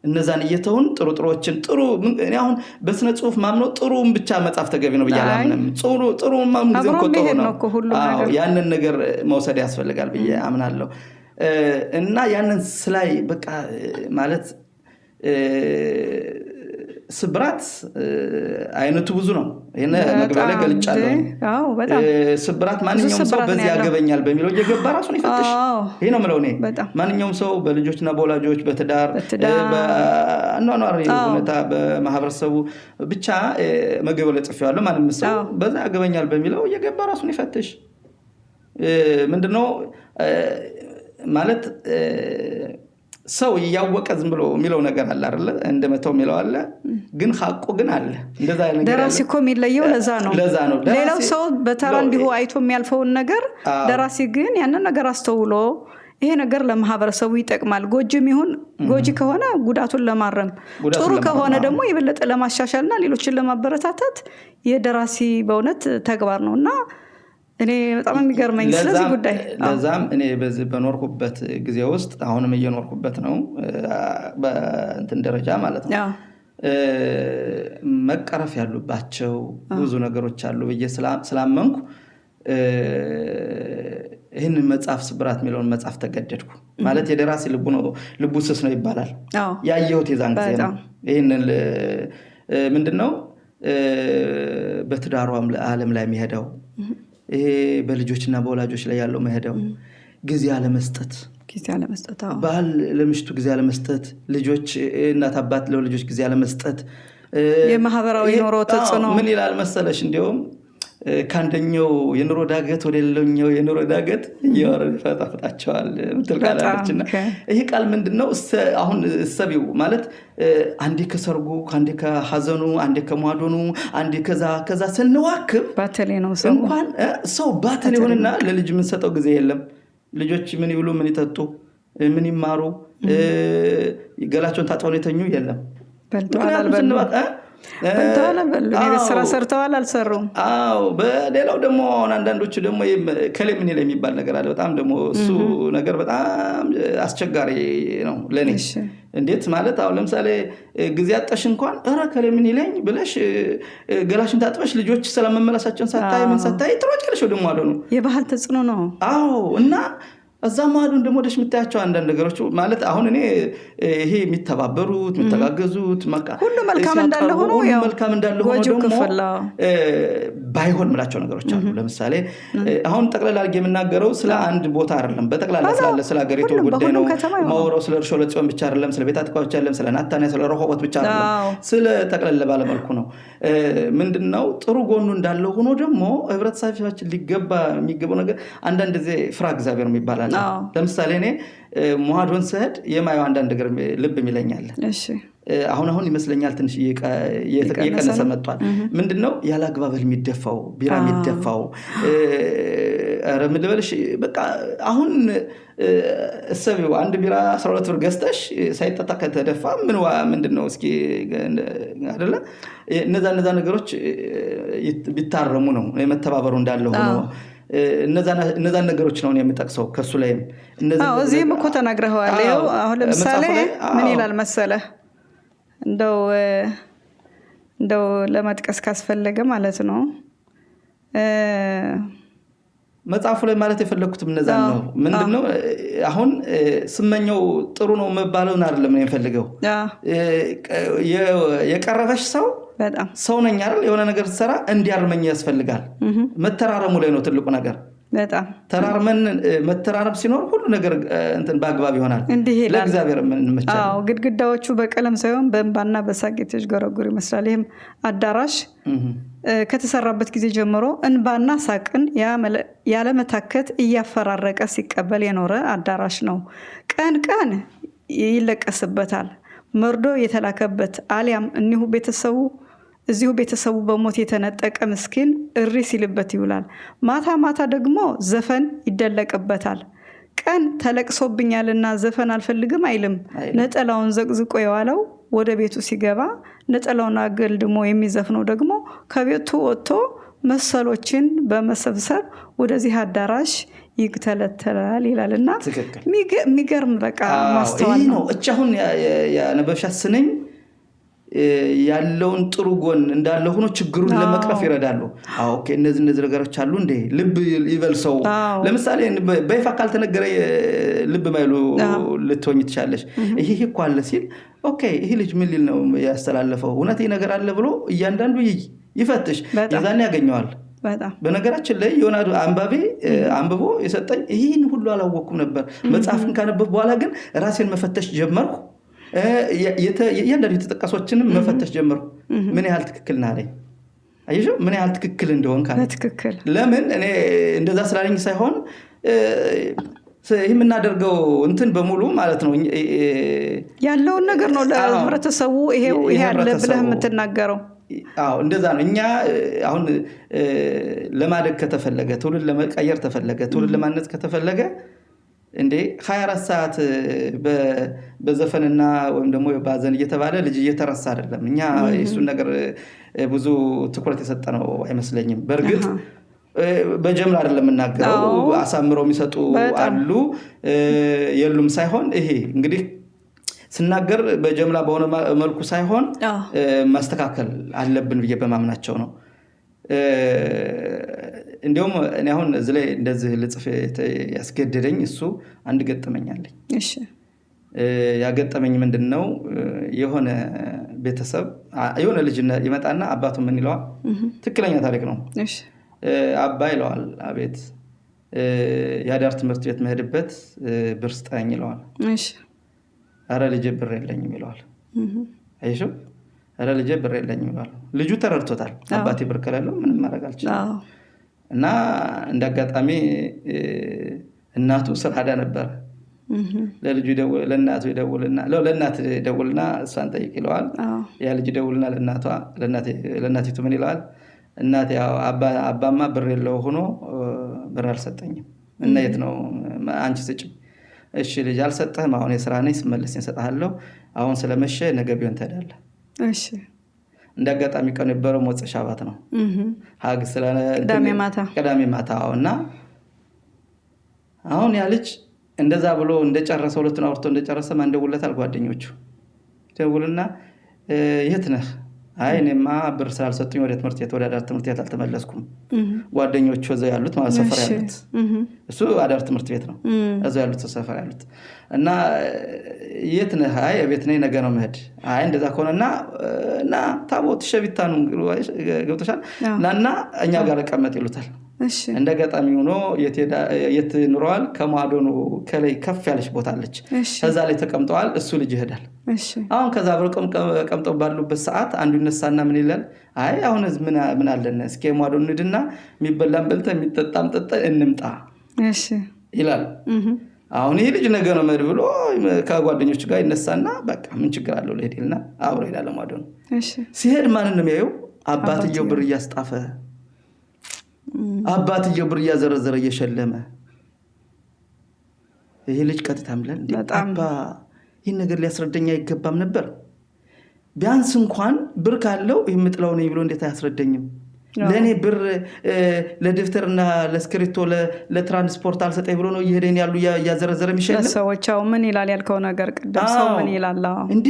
እነዛን እየተውን ጥሩዎችን ጥሩ እኔ አሁን በስነ ጽሁፍ ማምነው ጥሩን ብቻ መጻፍ ተገቢ ነው ብያለሁ። ጥሩ ማምነው ቆጥሮ ነው ያንን ነገር መውሰድ ያስፈልጋል ብዬ አምናለሁ። እና ያንን ስላይ በቃ ማለት ስብራት አይነቱ ብዙ ነው። እኔ መግቢያ ላይ ገልጫለሁ። ስብራት ማንኛውም ሰው በዚህ ያገበኛል በሚለው እየገባ ራሱን ይፈትሽ። ይሄ ነው የምለው እኔ ማንኛውም ሰው በልጆችና በወላጆች በትዳር በአኗኗር ሁኔታ በማህበረሰቡ ብቻ መግቢያው ላይ ጽፌዋለሁ። ማንም ሰው በዛ ያገበኛል በሚለው እየገባ ራሱን ይፈትሽ። ምንድነው ማለት ሰው ያወቀ ዝም ብሎ የሚለው ነገር አለ አይደል? እንደመተው የሚለው አለ፣ ግን ሐቁ ግን አለ። እንደዛ ነገር ደራሲ እኮ የሚለየው ለዛ ነው። ሌላው ሰው በተራ እንዲሁ አይቶ የሚያልፈውን ነገር ደራሲ ግን ያንን ነገር አስተውሎ ይሄ ነገር ለማህበረሰቡ ይጠቅማል፣ ጎጂ ከሆነ ጉዳቱን ለማረም ጥሩ ከሆነ ደግሞ የበለጠ ለማሻሻልና ሌሎችን ለማበረታታት የደራሲ በእውነት ተግባር ነውና እኔ በጣም የሚገርመኝ ስለዚህ ጉዳይ ለዛም እኔ በዚህ በኖርኩበት ጊዜ ውስጥ አሁንም እየኖርኩበት ነው በእንትን ደረጃ ማለት ነው መቀረፍ ያሉባቸው ብዙ ነገሮች አሉ ብዬ ስላመንኩ ይህንን መጽሐፍ ስብራት የሚለውን መጽሐፍ ተገደድኩ። ማለት የደራሲ ልቡ ስስ ነው ይባላል። ያየሁት የዛን ጊዜ ነው። ይህንን ምንድነው በትዳሩ ዓለም ላይ የሚሄደው ይሄ በልጆችና በወላጆች ላይ ያለው መሄደው ጊዜ አለመስጠት ባል ለምሽቱ ጊዜ አለመስጠት፣ ልጆች እናት አባት ለልጆች ጊዜ አለመስጠት የማህበራዊ ኑሮ ተጽዕኖ ምን ይላል መሰለሽ? እንዲያውም ካንደኛው የኑሮ ዳገት ወደ ሌላኛው የኑሮ ዳገት እየወረደ ፈጣፍጣቸዋል ምትልቃለችና ይሄ ቃል ምንድነው? አሁን ሰቢው ማለት አንዴ ከሰርጉ አንዴ ከሐዘኑ አንዴ ከሟዶኑ አንዴ ከዛ ስንዋክብ ባተሌ ነው እንኳን ሰው ባተሌ ሆነና ለልጅ ምን ሰጠው ጊዜ የለም። ልጆች ምን ይብሉ ምን ይጠጡ ምን ይማሩ ገላቸውን ታጥበው የተኙ የለም። በልተዋል ስራ ሰርተዋል አልሰሩም። በሌላው ደግሞ አንዳንዶቹ ደግሞ ከለምን ይለ የሚባል ነገር አለ። በጣም ደግሞ እሱ ነገር በጣም አስቸጋሪ ነው ለኔ። እንዴት ማለት አሁን ለምሳሌ ጊዜ አጣሽ እንኳን ከለምን ይለኝ ብለሽ ገላሽን ታጥበሽ ልጆች ስለመመለሳቸውን ሳታይ ምን ሳታይ ትሮጭልሽ ወደ ማዶ ነው የባህል ተጽዕኖ ነው እና እዛ ማዱን ደግሞ ወደሽ የምታያቸው አንዳንድ ነገሮች ማለት አሁን እኔ ይሄ የሚተባበሩት የሚተጋገዙት ሁሉ መልካም እንዳለ ሆኖ ያው መልካም እንዳለ ሆኖ ደግሞ ባይሆን ምላቸው ነገሮች አሉ ለምሳሌ አሁን ጠቅላላ አድርጌ የምናገረው ስለ አንድ ቦታ አይደለም በጠቅላላ ስለ ሀገሪቱ ጉዳይ ነው ማውራው ስለ እርሾ ለጽዮን ብቻ አይደለም ስለ ቤት አጥቃዎች አይደለም ስለ ናታንያ ስለ ረሆቦት ብቻ አይደለም ስለ ጠቅላላ ባለመልኩ ነው ምንድነው ጥሩ ጎኑ እንዳለ ሆኖ ደግሞ ህብረተሰባችን ሊገባ የሚገባው ነገር አንዳንድ ጊዜ ፍራ እግዚአብሔር የሚባል ለምሳሌ እኔ ሞሃዶን ስሄድ የማየው አንዳንድ ነገር ልብ ይለኛል አሁን ይመስለኛል ትንሽ እየቀነሰ መጥቷል ምንድነው ያላግባበል የሚደፋው ቢራ የሚደፋው ረምልበልሽ በቃ አሁን እሰቢው አንድ ቢራ 12 ብር ገዝተሽ ሳይጠጣ ከተደፋ ምንድነው እስኪ አይደለ እነዛ ነገሮች ቢታረሙ ነው የመተባበሩ እንዳለ ሆኖ እነዛ ነገሮች ነው የምጠቅሰው ከሱ ላይም እዚህም እኮ ተናግረዋል አሁን ለምሳሌ ምን ይላል መሰለህ እንደው ለመጥቀስ ካስፈለገ ማለት ነው መጽሐፉ ላይ ማለት የፈለኩትም እነዛ ነው ምንድነው አሁን ስመኘው ጥሩ ነው መባለውን አይደለም ነው የፈልገው የቀረበሽ ሰው በጣም ሰው ነኝ አይደል የሆነ ነገር ተሰራ እንዲያርመኝ ያስፈልጋል መተራረሙ ላይ ነው ትልቁ ነገር በጣም ተራርመን መተራረብ ሲኖር ሁሉ ነገር እንትን ባግባብ ይሆናል ለእግዚአብሔር ምን መቻል ግድግዳዎቹ በቀለም ሳይሆን በእንባና በሳቅ የተዥጎረጎሩ ይመስላል ይሄም አዳራሽ ከተሰራበት ጊዜ ጀምሮ እንባና ሳቅን ያለ መታከት እያፈራረቀ ሲቀበል የኖረ አዳራሽ ነው ቀን ቀን ይለቀስበታል መርዶ የተላከበት አሊያም እዚሁ ቤተሰቡ በሞት የተነጠቀ ምስኪን እሪ ሲልበት ይውላል ማታ ማታ ደግሞ ዘፈን ይደለቅበታል ቀን ተለቅሶብኛልና ዘፈን አልፈልግም አይልም ነጠላውን ዘቅዝቆ የዋለው ወደ ቤቱ ሲገባ ነጠላውን አገልድሞ የሚዘፍነው ደግሞ ከቤቱ ወጥቶ መሰሎችን በመሰብሰብ ወደዚህ አዳራሽ ይግተለተላል ይላልና የሚገርም በቃ ማስተዋል ነው አሁን ያነበብሻት ስንኝ ያለውን ጥሩ ጎን እንዳለ ሆኖ ችግሩን ለመቅረፍ ይረዳሉ ኦኬ እነዚህ ነገሮች አሉ እንዴ ልብ ይበልሰው ለምሳሌ በይፋ ካልተነገረ ልብ ማይሉ ልትሆኝ ትችላለሽ ይሄ እኮ አለ ሲል ኦኬ ይሄ ልጅ ምን ሊል ነው ያስተላለፈው እውነት ይሄ ነገር አለ ብሎ እያንዳንዱ ይፈትሽ የዛኔ ያገኘዋል በነገራችን ላይ ዮናስ አንባቤ አንብቦ የሰጠኝ ይሄን ሁሉ አላወኩም ነበር መጽሐፍን ካነበብ በኋላ ግን ራሴን መፈተሽ ጀመርኩ የእያንዳንዱ የተጠቀሶችንም መፈተሽ ጀመርኩ ምን ያህል ትክክል ናለኝ አይጆ ምን ያህል ትክክል እንደሆን ካለ ትክክል ለምን እኔ እንደዛ ስላለኝ ሳይሆን የምናደርገው እንትን በሙሉ ማለት ነው ያለውን ነገር ነው ለህብረተሰቡ ይሄ አለ ብለህ የምትናገረው እንደዛ ነው እኛ አሁን ለማደግ ከተፈለገ ትውልድ ለመቀየር ተፈለገ ትውልድ ለማነጽ ከተፈለገ እንዴ 24 ሰዓት በዘፈንና ወይም ደግሞ ባዘን እየተባለ ልጅ እየተረሳ አይደለም እኛ እሱን ነገር ብዙ ትኩረት የሰጠነው አይመስለኝም በርግጥ በጀምላ አይደለም እናገረው አሳምረው የሚሰጡ አሉ የሉም ሳይሆን ይሄ እንግዲህ ስናገር በጀምላ በሆነ መልኩ ሳይሆን ማስተካከል አለብን ብዬ በማምናቸው ነው እንደውም እኔ አሁን እዚህ ላይ እንደዚህ ልጽፍ ያስገደደኝ እሱ አንድ ገጠመኛለኝ እሺ ያገጠመኝ ምንድነው የሆነ ቤተሰብ የሆነ ልጅ ይመጣና አባቱ ምን ይለዋል ትክክለኛ ታሪክ ነው እሺ አባ ይለዋል አቤት ያዳር ትምህርት ቤት መሄድበት ብር ስጠኝ ይለዋል እሺ አረ ልጅ ብር የለኝም ይለዋል አይሾ አረ ልጅ ብር የለኝም ይለዋል ልጁ ተረድቶታል አባቴ ብር ከሌለው ምንም ማድረግ አልችልም እና እንዳጋጣሚ እናቱ ስራዳ ነበር ለልጁ ለእናቱ ይደውልና እሷን ጠይቅ ይለዋል ያ ልጅ ይደውልና ለእናቲቱ ምን ይለዋል እናቴ አባማ ብር የለው ሆኖ ብር አልሰጠኝም እና የት ነው አንቺ ስጭኝ እሺ ልጅ አልሰጠህም አሁን የሥራ ነኝ ስመለስ እንሰጣለሁ አሁን ስለመሸ ነገ ቢሆን ትሄዳለህ እሺ እንዳጋጣሚ ቀን የነበረው ሞጽ ሻባት ነው ሀግ ስለነ ቀዳሜ ማታውና አሁን ያ ልጅ እንደዛ ብሎ እንደጨረሰ ሁለቱን አውርቶ እንደጨረሰ ማን ደውለታል ጓደኞቹ ደውልና የት ነህ? አይ እኔማ ብር ስላልሰጡኝ ወደ ትምህርት ቤት ወደ አዳር ትምህርት ቤት አልተመለስኩም። ጓደኞቹ እዛው ያሉት ማለት ሰፈር ያሉት እሱ አዳር ትምህርት ቤት ነው እዛው ያሉት ሰፈር ያሉት እና የት ነህ? አይ ቤት ነኝ ነገ ነው መሄድ። አይ እንደዛ ከሆነና እና ታቦት ሸቢታ ነው ገብቶሻል እና እኛ ጋር ቀመጥ ይሉታል። እንደ ገጣሚ ሆኖ የት ኑሯል? ከማዶ ነው ከላይ ከፍ ያለች ቦታ አለች ከዛ ላይ ተቀምጠዋል። እሱ ልጅ ይሄዳል። አሁን ከዛ አብረው ቀምጠው ባሉበት ሰዓት አንዱ ይነሳና ምን ይላል? አይ አሁን ምን አለን እስኪ ማዶ እንድና የሚበላም በልተ የሚጠጣም ጠጣ እንምጣ ይላል። አሁን ይሄ ልጅ ነገ ነው መድ ብሎ ከጓደኞቹ ጋር ይነሳና በቃ ምን ችግር አለው ለሄድልና አብሮ ይላል ማዶ ነው። ሲሄድ ማንን ነው የሚያየው? አባትየው ብር እያስጣፈ አባትየው ብር እያዘረዘረ እየሸለመ ይሄ ልጅ ቀጥታ ምለን አባ ይሄን ነገር ሊያስረዳኝ አይገባም ነበር። ቢያንስ እንኳን ብር ካለው ይምጥለው ነው ብሎ እንዴት አያስረዳኝም? ለኔ ብር ለደፍተርና ለስክሪፕቶ ለትራንስፖርት አልሰጠኝ ብሎ ነው ይሄደን ያሉ ያዘረዘረ የሚሸልም ሰዎቻው ምን ይላል ያልከው ነገር ቅድም ሰው ምን ይላል እንዴ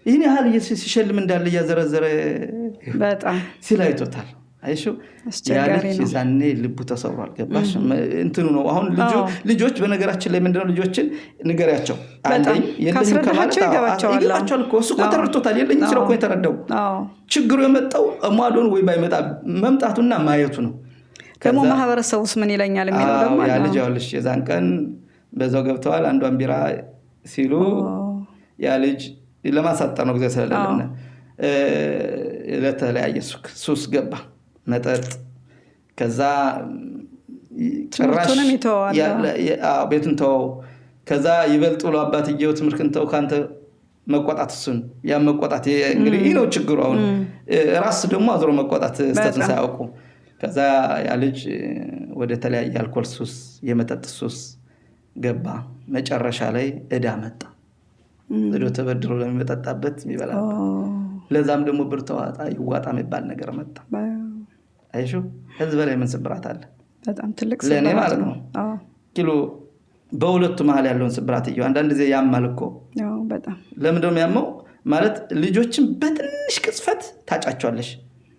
ይሄን ያህል ሲሸልም እንዳለ ያዘረዘረ በጣም ሲላይቶታል። አይሹ ያለች የዛኔ ልቡ ተሰብሯል። ገባሽ እንትኑ ነው። አሁን ልጆች በነገራችን ላይ ምንድነው ልጆችን ንገሪያቸው አለኝ የለኝም ከማለት ይገባቸዋል እኮ እሱ እኮ ተረድቶታል። የለኝም ሲለው እኮ የተረዳው ችግሩ የመጣው ማዶን ወይ ባይመጣ መምጣቱና ማየቱ ነው። ደግሞ ማህበረሰቡስ ምን ይለኛል የሚለው ደግሞ ያ ልጅ አውልሽ የዛን ቀን በዛው ገብተዋል። አንዷን ቢራ ሲሉ ያ ልጅ ለማሳጠር ነው ጊዜ ስለሌለና ለተለያየ ሱስ ገባ መጠጥ። ከዛ ጭራሽ ቤቱን ተወው። ከዛ ይበልጥ ብሎ አባትየው ትምህርትን ተው ካንተ መቆጣት እሱን ያ መቆጣት እንግዲህ ይህ ነው ችግሩ። አሁን ራስ ደግሞ አዝሮ መቆጣት ስተትን ሳያውቁ ከዛ ያ ልጅ ወደ ተለያየ አልኮል ሱስ የመጠጥ ሱስ ገባ። መጨረሻ ላይ እዳ መጣ። እዶ ተበድሮ ለሚመጣጣበት የሚበላበት ለዛም ደግሞ ብር ተዋጣ ይዋጣ የሚባል ነገር መጣ። አይሹ ህዝብ ላይ ምን ስብራት አለ? በጣም ትልቅ ለኔ ማለት ነው። ኪሎ በሁለቱ መሃል ያለውን ስብራት እዩ አንዳንድ ጊዜ ያማል እኮ በጣም ለምን ደሞ ያመው ማለት ልጆችን በትንሽ ቅጽፈት ታጫቸዋለሽ።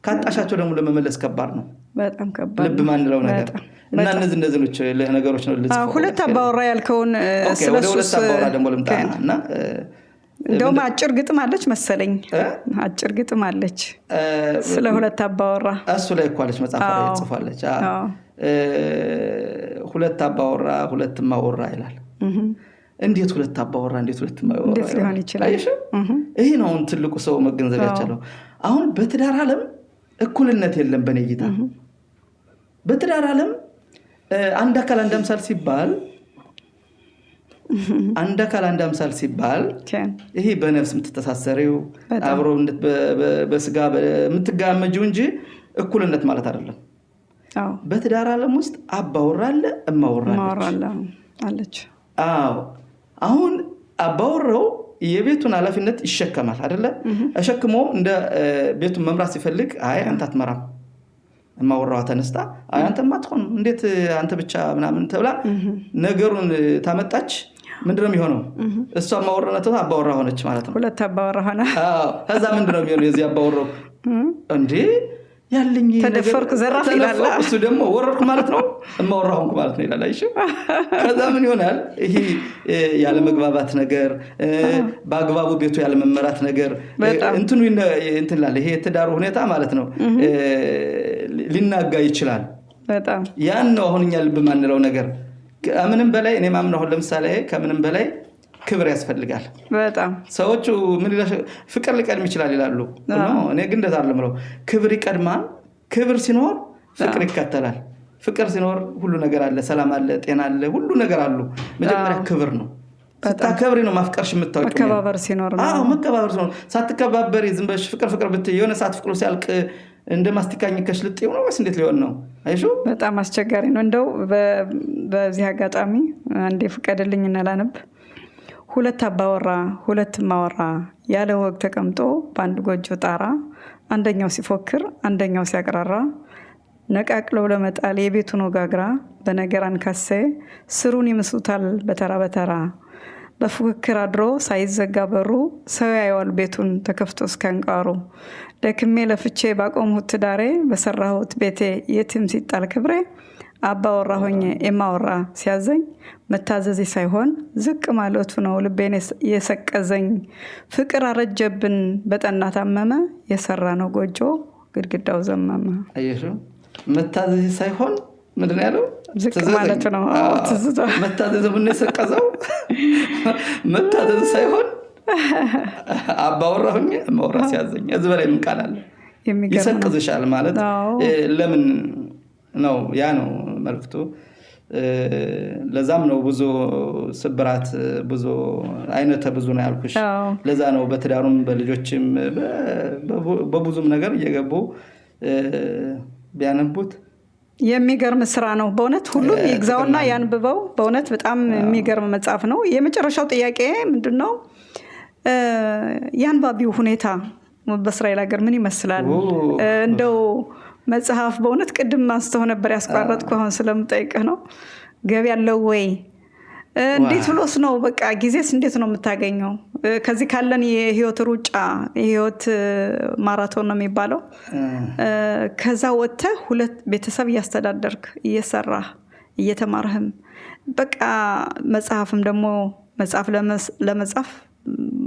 ካጣሻቸው ደግሞ ለመመለስ ከባድ ነው። በጣም ከባድ ልብ ማንለው ነገር እና እነዚህ ነገሮች ነው። ሁለት አባወራ ያልከውን ስለሱ ሁለት አባወራ ደግሞ ልምጣና እንደውም አጭር ግጥም አለች መሰለኝ። አጭር ግጥም አለች ስለ ሁለት አባወራ እሱ ላይ እኮ አለች መጽሐፍ ላይ ጽፋለች። ሁለት አባወራ ሁለት ማወራ ይላል። እንዴት ሁለት አባወራ እንዴት ሁለት ማወራ እንዴት ሊሆን ይችላል? ይሄ ነው ትልቁ ሰው መገንዘብ ያቻለው። አሁን በትዳር ዓለም እኩልነት የለም በኔ ጌታ። በትዳር ዓለም አንድ አካል አንድ አምሳል ሲባል አንድ አካል አንድ አምሳል ሲባል ይሄ በነፍስ የምትተሳሰሪው አብሮ በስጋ የምትጋመጂው እንጂ እኩልነት ማለት አይደለም። በትዳር ዓለም ውስጥ አባወራ አለ እማወራ አለች። አሁን አባወራው የቤቱን ኃላፊነት ይሸከማል አይደለ? እሸክሞ እንደ ቤቱን መምራት ሲፈልግ አይ አንተ አትመራም እማወራዋ ተነስታ አይ አንተማ አትሆንም እንዴት አንተ ብቻ ምናምን ተብላ ነገሩን ታመጣች። ምንድነው የሚሆነው? እሷ ማወራነቷ አባወራ ሆነች ማለት ነው። ሁለት አባወራ ሆነ። ከዛ ምንድነው የሚሆነው? የዚህ አባወራው እንዴ ያለኝ ተደፈርኩ ዘራፍ ይላል። እሱ ደግሞ ወረርኩ ማለት ነው እማወራሁንኩ ማለት ነው ይላል። አይሽ ከዛ ምን ይሆናል? ይሄ ያለ መግባባት ነገር በአግባቡ ቤቱ ያለ መመራት ነገር እንትን ላለ ይሄ የትዳሩ ሁኔታ ማለት ነው ሊናጋ ይችላል። በጣም ያን ነው አሁን እኛ ልብ ማንለው ነገር። ከምንም በላይ እኔ ማምነው ለምሳሌ ከምንም በላይ ክብር ያስፈልጋል። በጣም ሰዎቹ ምን ይላል ፍቅር ሊቀድም ይችላል ይላሉ። እኔ ግን እንደዛ አይደለም። ክብር ይቀድማል። ክብር ሲኖር ፍቅር ይከተላል። ፍቅር ሲኖር ሁሉ ነገር አለ፣ ሰላም አለ፣ ጤና አለ፣ ሁሉ ነገር አሉ። መጀመሪያ ክብር ነው። ስታከብሪ ነው ማፍቀርሽ የምታውቂው። መከባበር ሲኖር ነው። መከባበር ሲኖር ሳትከባበሪ ዝም ብለሽ ፍቅር ብትይ የሆነ ሰዓት ፍቅሩ ሲያልቅ እንደ ማስቲካኝ ከሽልጤው ነው ወይስ እንዴት ሊሆን ነው? አይሹ በጣም አስቸጋሪ ነው። እንደው በዚህ አጋጣሚ አንዴ ፍቀድልኝ እናላነብ። ሁለት አባወራ ሁለት ማወራ ያለ ወግ ተቀምጦ በአንድ ጎጆ ጣራ አንደኛው ሲፎክር አንደኛው ሲያቀራራ ነቃቅለው ለመጣል የቤቱን ወጋግራ በነገር አንካሴ ስሩን ይምሱታል በተራ በተራ በፉክክር አድሮ ሳይዘጋ በሩ ሰው ያየዋል ቤቱን ተከፍቶ እስከንቃሩ ደክሜ ለፍቼ ባቆምሁት ትዳሬ በሰራሁት ቤቴ የትም ሲጣል ክብሬ አባወራ ሆኜ የማወራ ሲያዘኝ መታዘዜ ሳይሆን ዝቅ ማለቱ ነው ልቤን የሰቀዘኝ ፍቅር አረጀብን በጠና ታመመ የሰራ ነው ጎጆ ግድግዳው ዘመመ። አየሽ መታዘዜ ሳይሆን ምንድነው ያለው? ዝቅ ማለቱ ነው። መታዘዝ ምን የሰቀዘው መታዘዝ ሳይሆን አባወራ ሆኜ የማወራ ሲያዘኝ እዚህ በላይ ምን ቃል አለ? ይሰቅዝሻል ማለት ለምን ነው? ያ ነው መልክቱ። ለዛም ነው ብዙ ስብራት ብዙ አይነተ ብዙ ነው ያልኩሽ። ለዛ ነው በትዳሩም በልጆችም በብዙም ነገር እየገቡ ቢያነቡት የሚገርም ስራ ነው በእውነት። ሁሉም ይግዛውና ያንብበው። በእውነት በጣም የሚገርም መጽሐፍ ነው። የመጨረሻው ጥያቄ ምንድነው? ያንባቢው ሁኔታ በእስራኤል ሀገር ምን ይመስላል? እንደው መጽሐፍ በእውነት ቅድም አንስተው ነበር ያስቋረጥኩ፣ አሁን ስለምጠይቅህ ነው። ገቢ ያለው ወይ? እንዴት ብሎስ ነው? በቃ ጊዜስ እንዴት ነው የምታገኘው? ከዚህ ካለን የህይወት ሩጫ የህይወት ማራቶን ነው የሚባለው። ከዛ ወጥተህ ሁለት ቤተሰብ እያስተዳደርክ እየሰራህ እየተማርህም በቃ መጽሐፍም ደግሞ መጽሐፍ ለመጻፍ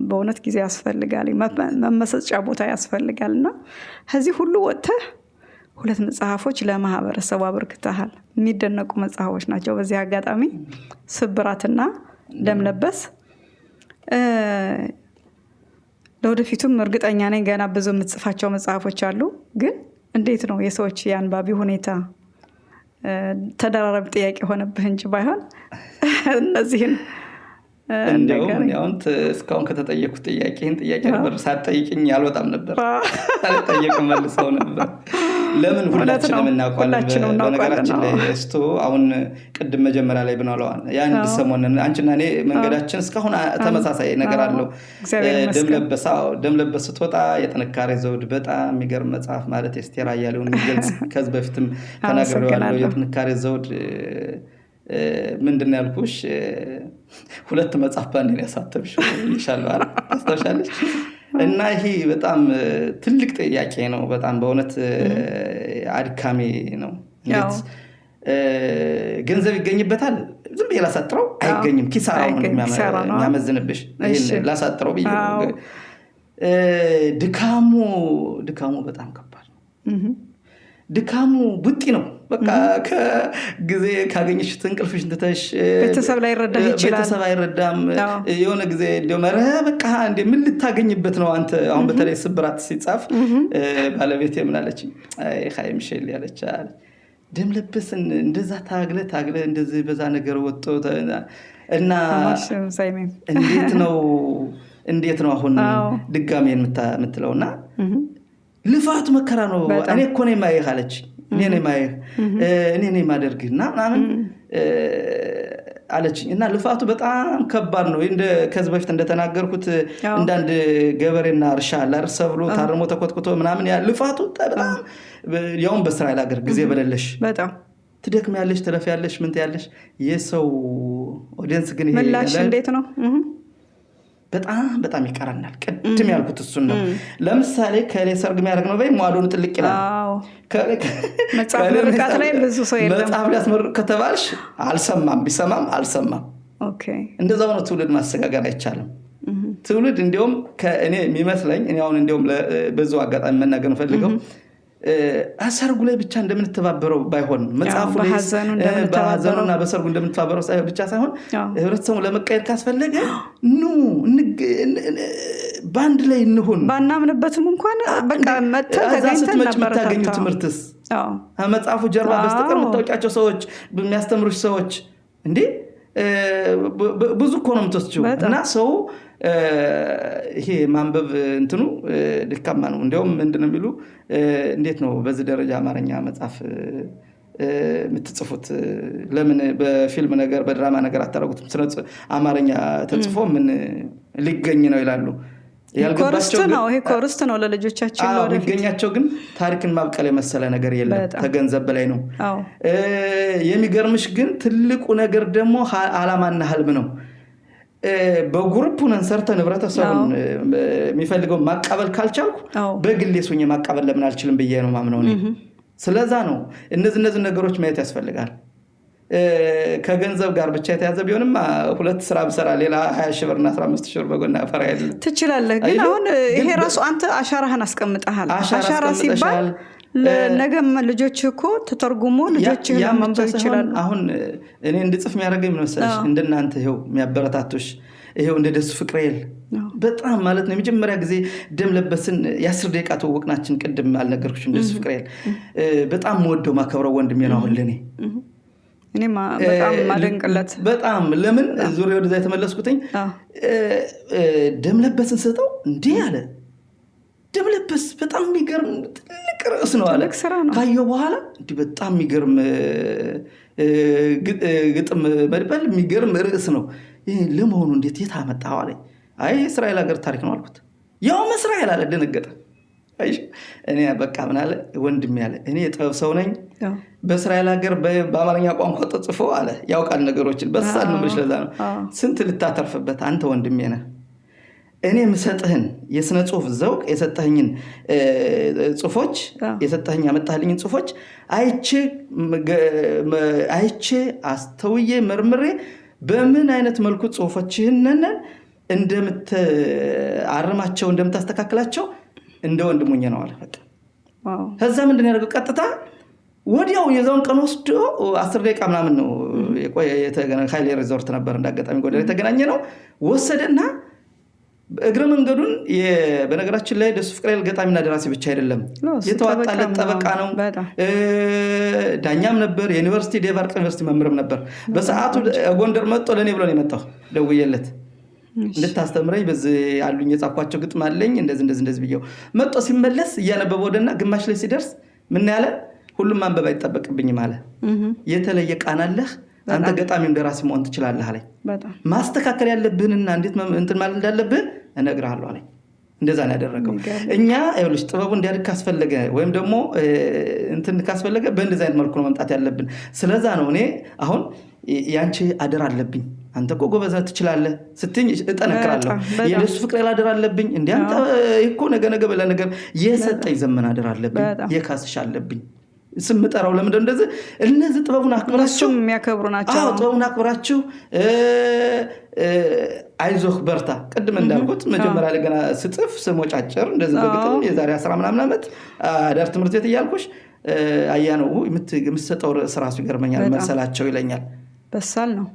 በእውነት ጊዜ ያስፈልጋል፣ መመሰጫ ቦታ ያስፈልጋልና ከዚህ ሁሉ ወጥተህ ሁለት መጽሐፎች ለማህበረሰቡ አበርክተሃል። የሚደነቁ መጽሐፎች ናቸው። በዚህ አጋጣሚ ስብራትና ደም ለበስ ለወደፊቱም እርግጠኛ ነኝ ገና ብዙ የምትጽፋቸው መጽሐፎች አሉ። ግን እንዴት ነው የሰዎች የአንባቢ ሁኔታ? ተደራራቢ ጥያቄ ሆነብህ እንጂ ባይሆን እነዚህን እንደውም ያውን እስካሁን ከተጠየቁት ጥያቄን ጥያቄ ነበር ሳትጠይቅኝ ያልወጣም ነበር። ሳልጠየቅም መልሰው ነበር። ለምን ሁላችንም እናውቃለን። በነገራችን ላይ እስቶ አሁን ቅድም መጀመሪያ ላይ ብናለዋል ያን ሰሞን አንቺና እኔ መንገዳችን እስካሁን ተመሳሳይ ነገር አለው። ደም ለበስ ስትወጣ የጥንካሬ ዘውድ በጣም የሚገርም መጽሐፍ ማለት ኤስቴር አያሌውን የሚገልጽ ከዚህ በፊትም ተናግሬዋለሁ። የጥንካሬ ዘውድ ምንድነው ያልኩሽ? ሁለት መጽሐፍ ባንዴ ያሳተምሽው ይሻላል ታስታውሻለሽ? እና ይሄ በጣም ትልቅ ጥያቄ ነው። በጣም በእውነት አድካሚ ነው። እንዴት ገንዘብ ይገኝበታል? ዝም ብዬ ላሳጥረው አይገኝም። ኪሳራው ነው የሚያመዝንብሽ። ይሄን ላሳጥረው ብዬ ድካሙ በጣም ከባድ ነው። ድካሙ ቡጢ ነው። በቃ ከጊዜ ካገኘሽ እንቅልፍሽ እንትተሽ ቤተሰብ ላይ ረዳህ ይችላል። ቤተሰብ አይረዳም። የሆነ ጊዜ እንደው በቃ እንደ ምን ልታገኝበት ነው አንተ? አሁን በተለይ ስብራት ሲጻፍ ባለቤቴ ምን አለች? አይ ኻይም ሸል ያለች ደም ለበስን እንደዛ ታግለ እንደዚህ በዛ ነገር ወጥቶ እና እንዴት ነው አሁን ድጋሜ የምትለውና ልፋቱ መከራ ነው። እኔ እኮ ነኝ ማየህ አለች። እኔ ነኝ ማደርግና ምናምን አለችኝ። እና ልፋቱ በጣም ከባድ ነው። ከዚህ በፊት እንደተናገርኩት እንዳንድ ገበሬና እርሻ ለርሰ ብሎ ታርሞ ተኮትኩቶ ምናምን ያ ልፋቱ በጣም ያውም በእስራኤል ሀገር ጊዜ በለለሽ በጣም ትደክሚያለሽ፣ ትለፊያለሽ፣ ምን ትያለሽ። የሰው ኦዲየንስ ግን ይሄ ምላሽ እንዴት ነው? በጣም ይቀረናል። ቅድም ያልኩት እሱን ነው። ለምሳሌ ከሌ ሰርግ የሚያደርግ ነው ሟዶን ጥልቅ ይላል። መጽሐፍ ምርቃት ላይ ብዙ ሰው የለም። መጽሐፍ ሊያስመርቅ ከተባልሽ አልሰማም፣ ቢሰማም አልሰማም። እንደዛው ነው። ትውልድ ማሰጋገር አይቻልም። ትውልድ እንዲሁም ከእኔ የሚመስለኝ እኔ አሁን እንዲሁም በዛው አጋጣሚ መናገር ፈልገው ሰርጉ ላይ ብቻ እንደምንተባበረው ባይሆን መጽሐፉ ላይ በሐዘኑና በሰርጉ እንደምንተባበረው ብቻ ሳይሆን ህብረተሰቡ ለመቀየር ካስፈለገ በአንድ ላይ እንሁን። ባናምንበትም እንኳን በቃ ተገኝተን የምታገኙ ትምህርትስ መጽሐፉ ጀርባ በስተቀር የምታውቂያቸው ሰዎች የሚያስተምሩሽ ሰዎች እንዴ ብዙ እኮ ነው የምትወስጂው። እና ሰው ይሄ ማንበብ እንትኑ ድካማ ነው። እንዲያውም ምንድነው የሚሉ እንዴት ነው በዚህ ደረጃ አማርኛ መጽሐፍ የምትጽፉት? ለምን በፊልም ነገር በድራማ ነገር አታረጉትም? ስለ አማርኛ ተጽፎ ምን ሊገኝ ነው ይላሉ። ኮርስት ነው ለልጆቻችን ነው ሊገኛቸው። ግን ታሪክን ማብቀል የመሰለ ነገር የለም። ከገንዘብ በላይ ነው። የሚገርምሽ ግን ትልቁ ነገር ደግሞ ዓላማና ህልም ነው። በግሩፕ ሆነን ሰርተን ህብረተሰቡን የሚፈልገው ማቀበል ካልቻልኩ በግሌ ሱኝ ማቀበል ለምን አልችልም ብዬ ነው ማምነው እኔ። ስለዛ ነው እነዚህ ነገሮች ማየት ያስፈልጋል። ከገንዘብ ጋር ብቻ የተያዘ ቢሆንም ሁለት ስራ ብሰራ ሌላ 20 ሺህ ብርና 15 ሺህ ብር በጎና ፈራ አይደለም ትችላለህ። ግን አሁን ይሄ ራሱ አንተ አሻራህን አስቀምጠሃል። አሻራ ሲባል ለነገም ልጆች እኮ ተተርጉሞ ልጆች ለማንበብ ይችላል። አሁን እኔ እንድጽፍ የሚያደርገኝ ምን መሰለሽ እንደናንተ ይሄው የሚያበረታቱሽ ይሄው እንደ ደሱ ፍቅሬል በጣም ማለት ነው። የመጀመሪያ ጊዜ ደም ለበስን የ10 ደቂቃ ተወቅናችን ቅድም አልነገርኩሽም። ደሱ ፍቅሬል በጣም ወደው ማከብረው ወንድሜ ነው አሁን ለኔ። እኔ በጣም ማደንቅለት በጣም ለምን ዙሪያ ወደዛ የተመለስኩትኝ ደም ለበስን ሰጠው እንዴ አለ። ደም ለበስ በጣም የሚገርም ትልቅ ርዕስ ነው አለ። ካየው በኋላ እንዲህ በጣም የሚገርም ግጥም መድበል የሚገርም ርዕስ ነው። ይሄ ለመሆኑ እንዴት የት አመጣው አለኝ። አይ እስራኤል ሀገር ታሪክ ነው አልኩት። ያው እስራኤል አለ። ደነገጠ። እኔ በቃ ምን አለ ወንድም ያለ እኔ የጥበብ ሰው ነኝ። በእስራኤል ሀገር በአማርኛ ቋንቋ ተጽፎ አለ ያውቃል ነገሮችን በሳል ነው ምንሽ። ለዛ ነው ስንት ልታተርፍበት አንተ ወንድሜ ነህ። እኔ ምሰጥህን የስነ ጽሁፍ ዘውቅ የሰጠኸኝን ጽሁፎች የሰጠኸኝ ያመጣልኝን ጽሁፎች አይቼ አስተውዬ መርምሬ በምን አይነት መልኩ ጽሁፎችህን እንደምትአርማቸው እንደምታስተካክላቸው እንደ ወንድሙኝ ነው አለ። በቃ ከዛ ምንድን ያደርገው ቀጥታ ወዲያው የዛውን ቀን ወስዶ 10 ደቂቃ ምናምን ነው ኃይሌ ሪዞርት ነበር እንዳጋጣሚ ጎደር የተገናኘ ነው። ወሰደና እግረ መንገዱን በነገራችን ላይ ደሱ ፍቅሬል ገጣሚና ደራሲ ብቻ አይደለም የተዋጣለት ጠበቃ ነው። ዳኛም ነበር። የዩኒቨርሲቲ ዴቫርቅ ዩኒቨርሲቲ መምህርም ነበር። በሰዓቱ ጎንደር መጥቶ ለኔ ብሎ ነው የመጣው። ደውዬለት እንድታስተምረኝ በዚህ ያሉኝ የጻፍኳቸው ግጥም አለኝ እንደዚህ ብየው መጥቶ ሲመለስ እያነበበ ወደና ግማሽ ላይ ሲደርስ ምን ያለ ሁሉም ማንበብ አይጠበቅብኝም አለ። የተለየ ቃና አለህ አንተ ገጣሚም ደራሲ መሆን ትችላለህ አለኝ። ማስተካከል ያለብህንና እንዴት እንትን ማለት እንዳለብህ እነግርሃለሁ አለኝ። እንደዛ ነው ያደረገው። እኛ ይኸውልሽ ጥበቡ እንዲያድግ ካስፈለገ ወይም ደግሞ እንትን ካስፈለገ በእንደዚህ አይነት መልኩ ነው መምጣት ያለብን። ስለዛ ነው እኔ አሁን ያንቺ አደር አለብኝ አንተ እኮ ጎበዝ ትችላለህ ስትኝ እጠነክራለሁ። የደሱ ፍቅሬል አደር አለብኝ እንዴ አንተ እኮ ነገ በላ ነገር የሰጠኝ ዘመን አደር አለብኝ የካስሽ አለብኝ ስምጠራው ለምን እንደዚህ እነዚህ ጥበቡን አክብራችሁ የሚያከብሩ ናቸው። ጥበቡን አክብራችሁ አይዞህ በርታ። ቅድም እንዳልኩት መጀመሪያ ላይ ገና ስጽፍ ስሞጫጭር እንደዚህ በግጥም የዛሬ 10 ምናምን ዓመት አዳር ትምህርት ቤት እያልኩሽ አያነው የምትሰጠው ርዕስ ራሱ ይገርመኛል መሰላቸው ይለኛል። በሳል ነው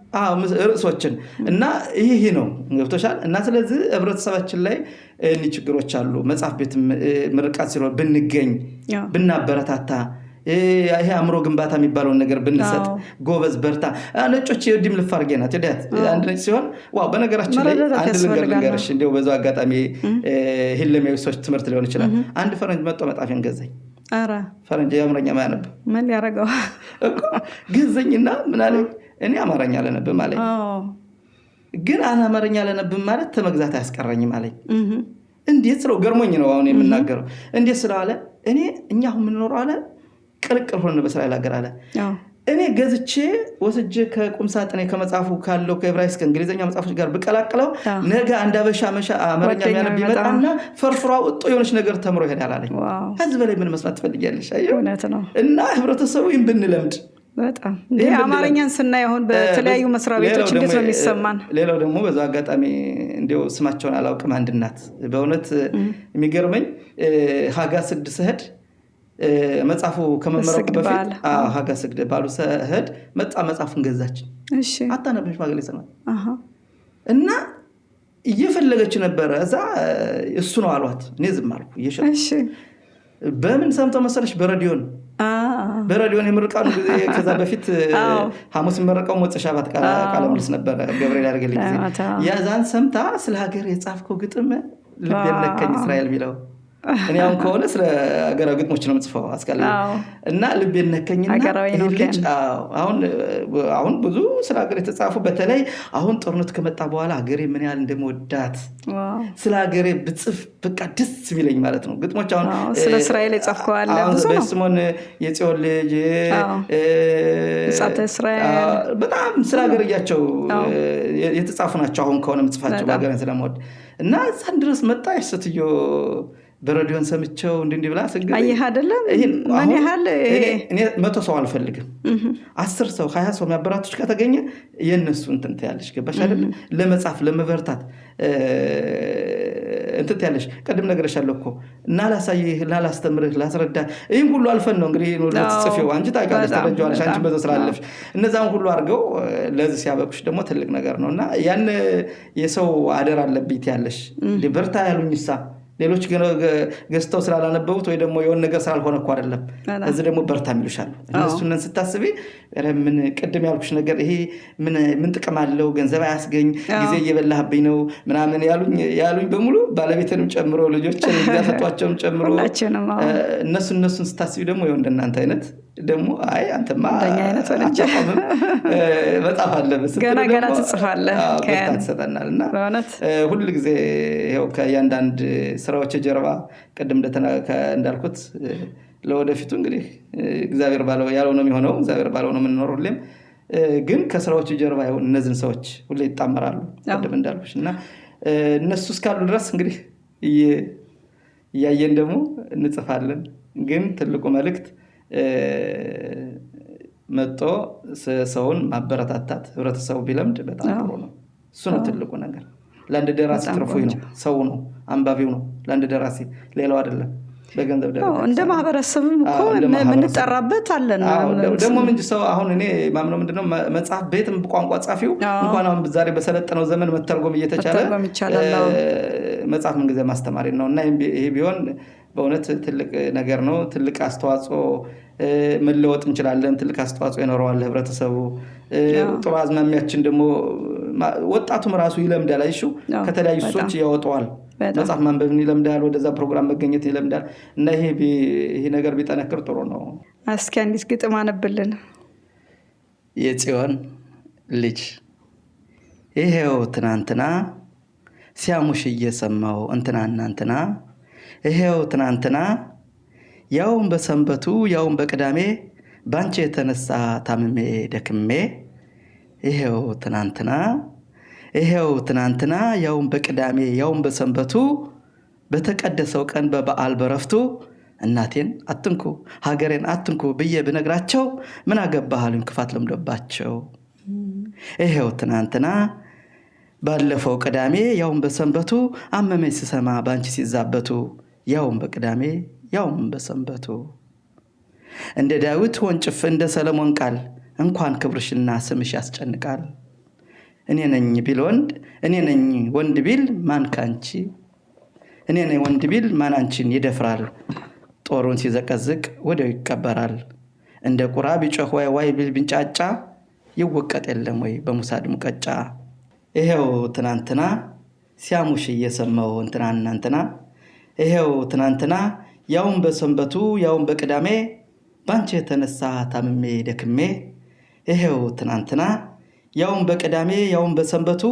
ርዕሶችን እና ይሄ ነው ገብቶሻል። እና ስለዚህ ህብረተሰባችን ላይ እኒ ችግሮች አሉ። መጽሐፍ ቤት ምርቃት ሲሆን ብንገኝ ብናበረታታ ይሄ አእምሮ ግንባታ የሚባለውን ነገር ብንሰጥ ጎበዝ በርታ። ነጮች የዲም ልፋርጌናት ይዳት አንድ ነጭ ሲሆን ዋው በነገራችን ላይ አንድ ልንገርሽ እንደው በዛው አጋጣሚ ሂለሚያዊ ሰዎች ትምህርት ሊሆን ይችላል። አንድ ፈረንጅ መጥቶ መጣፊያን ገዛኝ። አረ ፈረንጅ አማርኛ ማያነብ ምን ያረጋው እኮ ገዘኝና ምን አለኝ እኔ አማርኛ አላነብም ማለት ግን አማርኛ አላነብም ማለት ተመግዛት አያስቀረኝም አለኝ። እንዴት ስለው ገርሞኝ ነው አሁን የምናገረው። እንዴት ስለው አለ እኛ አሁን ምን ኖር አለ ቅልቅል ሆነ በእስራኤል ሀገር አለ። እኔ ገዝቼ ወስጄ ከቁም ሳጥኔ ከመጽሐፉ ካለው ከዕብራይስጥ ከእንግሊዘኛ መጽሐፎች ጋር ብቀላቅለው ነገ አንድ አበሻ አማርኛ የሚያነብ ይመጣና ፈርፍሯ ወጥቶ የሆነች ነገር ተምሮ ይሄዳል አለኝ። ከዚህ በላይ ምን መስማት ትፈልጊያለሽ? እውነት ነው። እና ህብረተሰቡ ይህን ብንለምድ በጣም ይሄ አማርኛን ስናይ አሁን በተለያዩ መስሪያ ቤቶች እንዴት ነው የሚሰማን? ሌላው ደግሞ በዛ አጋጣሚ እንደው ስማቸውን አላውቅም አንድ እናት በእውነት የሚገርመኝ ሀጋ ስድ ስሄድ መጽሐፉ ከመመረቁ በፊት ሀጋ ስግድ ባሉ ሰህድ መጽሐፉን ገዛች። አታነብሽ ማገሌ ሰማት እና እየፈለገች ነበረ። እዛ እሱ ነው አሏት። እኔ ዝም አልኩ እየሸጥኩ። በምን ሰምተው መሰለሽ? በሬዲዮን የምርቃኑ ጊዜ ከዛ በፊት ሐሙስ መረቀው ሞጽ ሻባት ቃለ ምልልስ ነበረ ገብርኤል ያደርገልኝ ጊዜ ያዛን ሰምታ ስለ ሀገር የጻፍከው ግጥም ልብ የነከኝ እስራኤል ቢለው እኔ አሁን ከሆነ ስለ ሀገራዊ ግጥሞች ነው የምጽፈው አስቀል እና ልቤን ነከኝና ልጅ አሁን ብዙ ስለ ሀገር የተጻፉ በተለይ አሁን ጦርነቱ ከመጣ በኋላ ሀገሬ ምን ያህል እንደምወዳት ስለ ሀገሬ ብጽፍ በቃ ደስ የሚለኝ ማለት ነው። ግጥሞች አሁን ስለ እስራኤል የጻፍከው አለ ብዙ ነው። በስሞን የጽዮን ልጅ ጻተ እስራኤል በጣም ስለ ሀገርያቸው የተጻፉ ናቸው። አሁን ከሆነ የምጽፋቸው ሀገሬን ስለምወድ እና እዛን ድረስ መጣች ስትዮ በሬዲዮን ሰምቸው እንዲህ ብላ ስገኝ አየህ አይደለም ምን ያህል እኔ 100 ሰው አልፈልግም 10 ሰው 20 ሰው የሚያበራቶች ከተገኘ የነሱ እንትን ያለሽ ገባሽ አይደል ለመጻፍ ለመበርታት እንትን ያለሽ ቀድም ነገርሻለሁ እኮ እና ላሳይህ ላስተምርህ ላስረዳ ይሄን ሁሉ አልፈን ነው እንግዲህ ነው ለጽፈው አንቺ ታውቂያለሽ ተረጃዋለሽ አንቺ በዛ ስላለሽ እነዛን ሁሉ አድርገው ለዚህ ሲያበቁሽ ደግሞ ትልቅ ነገር ነውና ያን የሰው አደር አለብኝ ያለሽ ሊበርታ ያሉኝሳ ሌሎች ገስተው ስላላነበቡት ወይ ደግሞ የሆነ ነገር ስላልሆነ እኮ አይደለም እዚህ ደግሞ በርታ የሚሉሻሉ እነሱን ስታስቢ ምን ቀደም ያልኩሽ ነገር ይሄ ምን ጥቅም አለው ገንዘብ አያስገኝ ጊዜ እየበላህብኝ ነው ምናምን ያሉኝ በሙሉ ባለቤትንም ጨምሮ ልጆችን ያሰጧቸውም ጨምሮ እነሱን ስታስቢ ደግሞ እንደናንተ አይነት ደግሞ አይ አንተማ እንደኛ አይነት ወለጀ በጣም አለበት ገና ትጽፋለህ ከሰጠናልና ሁሉ ጊዜ ይሄው ከያንዳንድ ስራዎች ጀርባ ቀደም እንዳልኩት ለወደፊቱ እንግዲህ እግዚአብሔር ባለው ያለው ነው የሚሆነው እግዚአብሔር ባለው ነው የምንኖርልም ግን ከስራዎች ጀርባ ይሁን እነዚህን ሰዎች ሁሉ ይጣመራሉ ቀደም እንዳልኩሽና እነሱ እስካሉ ድረስ እንግዲህ ያየን ደግሞ እንጽፋለን ግን ትልቁ መልእክት መጥቶ ሰውን ማበረታታት ህብረተሰቡ ቢለምድ በጣም ጥሩ ነው እሱ ነው ትልቁ ነገር ለአንድ ደራሲ ትርፉኝ ነው ሰው ነው አንባቢው ነው ለአንድ ደራሲ ሌላው አይደለም በገንዘብ ደረጃ እንደ ማህበረሰብም እኮ ምን ተጠራበት አለን ደግሞ ምን ሰው አሁን እኔ ማምነው ምንድነው መጽሐፍ ቤትም ቋንቋ ጻፊው እንኳን አሁን ዛሬ በሰለጠነው ዘመን መተርጎም እየተቻለ መጽሐፍ ምን ጊዜ ማስተማሪ ነውና ይሄ ቢሆን በእውነት ትልቅ ነገር ነው ትልቅ አስተዋጽኦ መለወጥ እንችላለን ትልቅ አስተዋጽኦ ይኖረዋል ህብረተሰቡ ጥሩ አዝማሚያችን ደግሞ ወጣቱም ራሱ ይለምዳል አይሹ ከተለያዩ ሰዎች ያወጣዋል መጽሐፍ ማንበብን ይለምዳል ወደዛ ፕሮግራም መገኘት ይለምዳል እና ይሄ ነገር ቢጠነክር ጥሩ ነው እስኪ አንዲት ግጥም አነብልን የጽዮን ልጅ ይሄው ትናንትና ሲያሙሽ እየሰማው እንትና ይሄው ትናንትና ያውም በሰንበቱ ያውም በቅዳሜ ባንቺ የተነሳ ታምሜ ደክሜ ይሄው ትናንትና ያውም በቅዳሜ ያውም በሰንበቱ በተቀደሰው ቀን በበዓል በረፍቱ እናቴን አትንኩ ሀገሬን አትንኩ ብዬ ብነግራቸው ምን አገባሃሉኝ ክፋት ለምዶባቸው ይሄው ትናንትና ባለፈው ቅዳሜ ያውም በሰንበቱ አመመኝ ስሰማ ባንቺ ሲዛበቱ ያውም በቅዳሜ ያውም በሰንበቱ እንደ ዳዊት ወንጭፍ እንደ ሰለሞን ቃል እንኳን ክብርሽና ስምሽ ያስጨንቃል እኔ ነኝ ወንድ ቢል ማን ካንቺ እኔ ነኝ ወንድ ቢል ማን አንቺን ይደፍራል ጦሩን ሲዘቀዝቅ ወዲያው ይቀበራል እንደ ቁራ ቢጮህ ዋይ ቢል ቢንጫጫ ይወቀጥ የለም ወይ በሙሳድ ሙቀጫ ይሄው ትናንትና ሲያሙሽ እየሰማው እንትና ይሄው ትናንትና ያውም በሰንበቱ ያውም በቅዳሜ ባንቺ የተነሳ ታምሜ ደክሜ ይሄው ትናንትና ያውም በቅዳሜ ያውም በሰንበቱ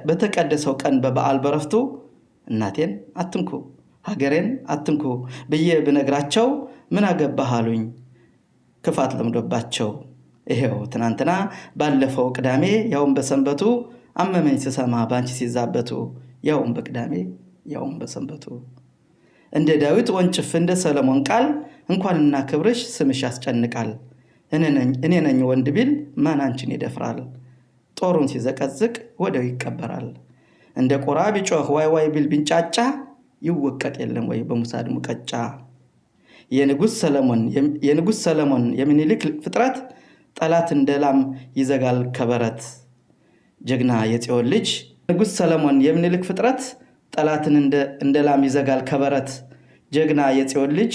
በተቀደሰው ቀን በበዓል በረፍቱ እናቴን አትንኩ ሀገሬን አትንኩ ብዬ ብነግራቸው ምን አገባሃሉኝ ክፋት ለምዶባቸው ይሄው ትናንትና ባለፈው ቅዳሜ ያውም በሰንበቱ አመመኝ ስሰማ ባንቺ ሲዛበቱ ያውም በቅዳሜ ያውም በሰንበቱ እንደ ዳዊት ወንጭፍ እንደ ሰለሞን ቃል እንኳንና ክብርሽ ስምሽ ያስጨንቃል እኔ ነኝ ወንድ ቢል ማን አንቺን ይደፍራል ጦሩን ሲዘቀዝቅ ወዲያው ይቀበራል እንደ ቁራ ቢጮህ ዋይ ቢል ቢንጫጫ ይወቀጥ የለም ወይ በሙሳድ ሙቀጫ የንጉስ ሰለሞን የሚኒሊክ ፍጥረት ጠላት እንደላም ይዘጋል ከበረት ጀግና የጽዮን ልጅ ንጉስ ሰለሞን የሚኒሊክ ፍጥረት ጠላትን እንደላም ይዘጋል ከበረት ጀግና የጽዮን ልጅ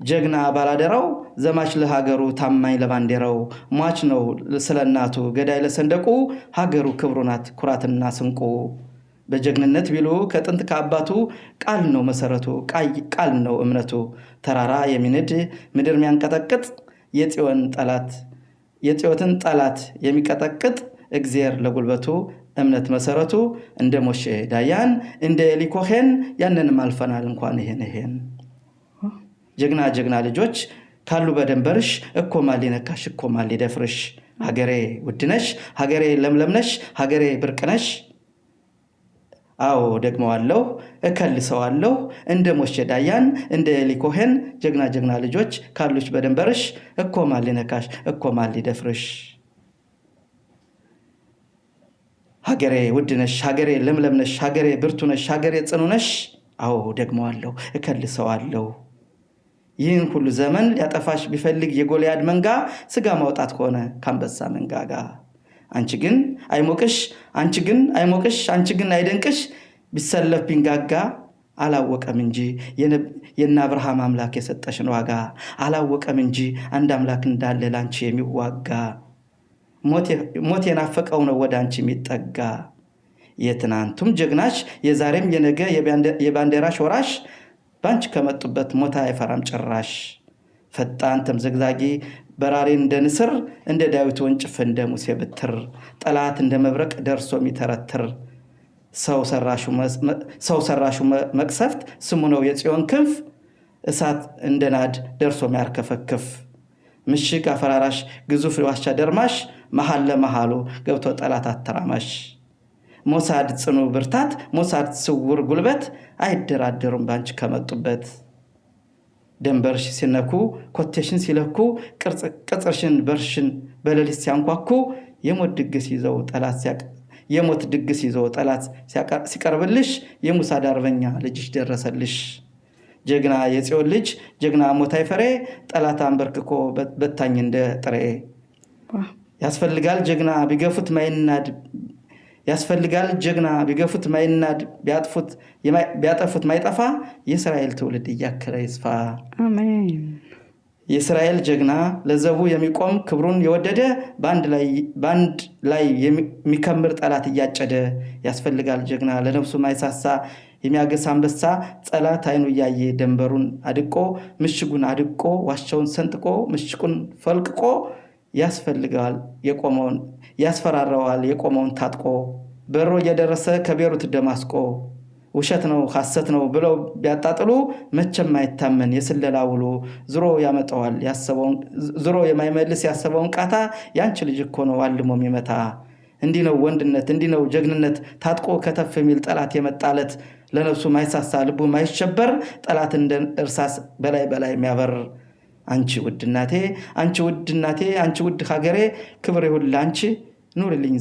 ጀግና ባላደራው ዘማች ለሀገሩ ታማኝ ለባንዴራው ሟች ነው ስለናቱ ገዳይ ለሰንደቁ ሀገሩ ክብሩ ናት ኩራትና ስንቁ በጀግንነት ቢሉ ከጥንት ከአባቱ ቃል ነው መሰረቱ ቃል ነው እምነቱ ተራራ የሚንድ ምድር የሚያንቀጠቅጥ የጽዮትን ጠላት የሚቀጠቅጥ እግዚአብሔር ለጉልበቱ እምነት መሰረቱ እንደ ሞሼ ዳያን እንደ ኤሊ ኮሄን ያንንም አልፈናል እንኳን ይሄን ጀግና ልጆች ካሉ በደንበርሽ እኮ ማን ሊነካሽ እኮ ማን ሊደፍርሽ ሀገሬ ውድነሽ ሀገሬ ለምለምነሽ ሀገሬ ብርቅነሽ አዎ ደግመዋለሁ እከልሰዋለሁ እንደ ሞሼ ዳያን እንደ ኤሊ ኮሄን ጀግና ልጆች ካሉሽ በደንበርሽ እኮ ማን ሊነካሽ እኮ ማን ሊደፍርሽ ሀገሬ ውድነሽ ሀገሬ ለምለምነሽ ሀገሬ ብርቱነሽ ሀገሬ ጽኑነሽ አዎ ደግመዋለሁ እከልሰዋለሁ ይህን ሁሉ ዘመን ሊያጠፋሽ ቢፈልግ የጎልያድ መንጋ ስጋ ማውጣት ሆነ ካንበሳ መንጋጋ አንቺ ግን አይሞቅሽ አንቺ ግን አይደንቅሽ ቢሰለፍ ቢንጋጋ አላወቀም እንጂ የና አብርሃም አምላክ የሰጠሽን ዋጋ አላወቀም እንጂ አንድ አምላክ እንዳለ ላንቺ የሚዋጋ ሞት የናፈቀው ነው ወደ አንቺ የሚጠጋ የትናንቱም ጀግናሽ የዛሬም የነገ የባንዲራሽ ወራሽ ባንቺ ከመጡበት ሞታ አይፈራም ጭራሽ ፈጣን ተምዘግዛጊ በራሪ እንደ ንስር እንደ ዳዊት ወንጭፍ እንደ ሙሴ በትር ጠላት እንደ መብረቅ ደርሶ የሚተረትር ሰው ሰራሹ መቅሰፍት ስሙ ነው የጽዮን ክንፍ እሳት እንደ ናድ ደርሶ የሚያርከፈክፍ ምሽግ አፈራራሽ ግዙፍ ዋሻ ደርማሽ መሃል ለመሃሉ ገብቶ ጠላት አተራማሽ ሞሳድ ጽኑ ብርታት ሞሳድ ስውር ጉልበት አይደራደሩም ባንቺ ከመጡበት ደንበርሽ ሲነኩ ኮቴሽን ሲለኩ ቅጽርሽን በርሽን በሌሊት ሲያንኳኩ የሞት ድግስ ይዘው ጠላት ሲቀርብልሽ የሙሳ ዳርበኛ ልጅሽ ደረሰልሽ ጀግና የጽዮን ልጅ ጀግና ሞታይ ፈሬ ጠላት አንበርክኮ በታኝ እንደ ጥሬ ያስፈልጋል ጀግና ቢገፉት ማይናድ ቢያጠፉት ማይጠፋ የእስራኤል ትውልድ እያከለ ይስፋ አሜን የእስራኤል ጀግና ለዘቡ የሚቆም ክብሩን የወደደ ባንድ ላይ የሚከምር ጠላት እያጨደ ያስፈልጋል ጀግና ለነፍሱ ማይሳሳ የሚያገስ አንበሳ ጠላት አይኑ ያየ ደንበሩን አድቆ ምሽጉን አድቆ ዋሻውን ሰንጥቆ ምሽቁን ፈልቅቆ ያስፈልጋል ያስፈራራዋል የቆመውን ታጥቆ በሮ እየደረሰ ከቤሩት ደማስቆ ውሸት ነው ሐሰት ነው ብለው ቢያጣጥሉ መቼም አይታመን የስለላ ውሎ ዝሮ ያመጣዋል ዝሮ የማይመልስ ያሰበውን ቃታ ያንቺ ልጅ እኮ ነው አልሞ የሚመታ እንዲህ ነው ወንድነት እንዲህ ነው ጀግንነት ታጥቆ ከተፍ የሚል ጠላት የመጣለት ለነፍሱ ማይሳሳ ልቡ ማይሸበር ጠላት እንደ እርሳስ በላይ የሚያበር አንቺ ውድ እናቴ አንቺ ውድ ሀገሬ ክብር ይሁን ላንቺ ኑርልኝ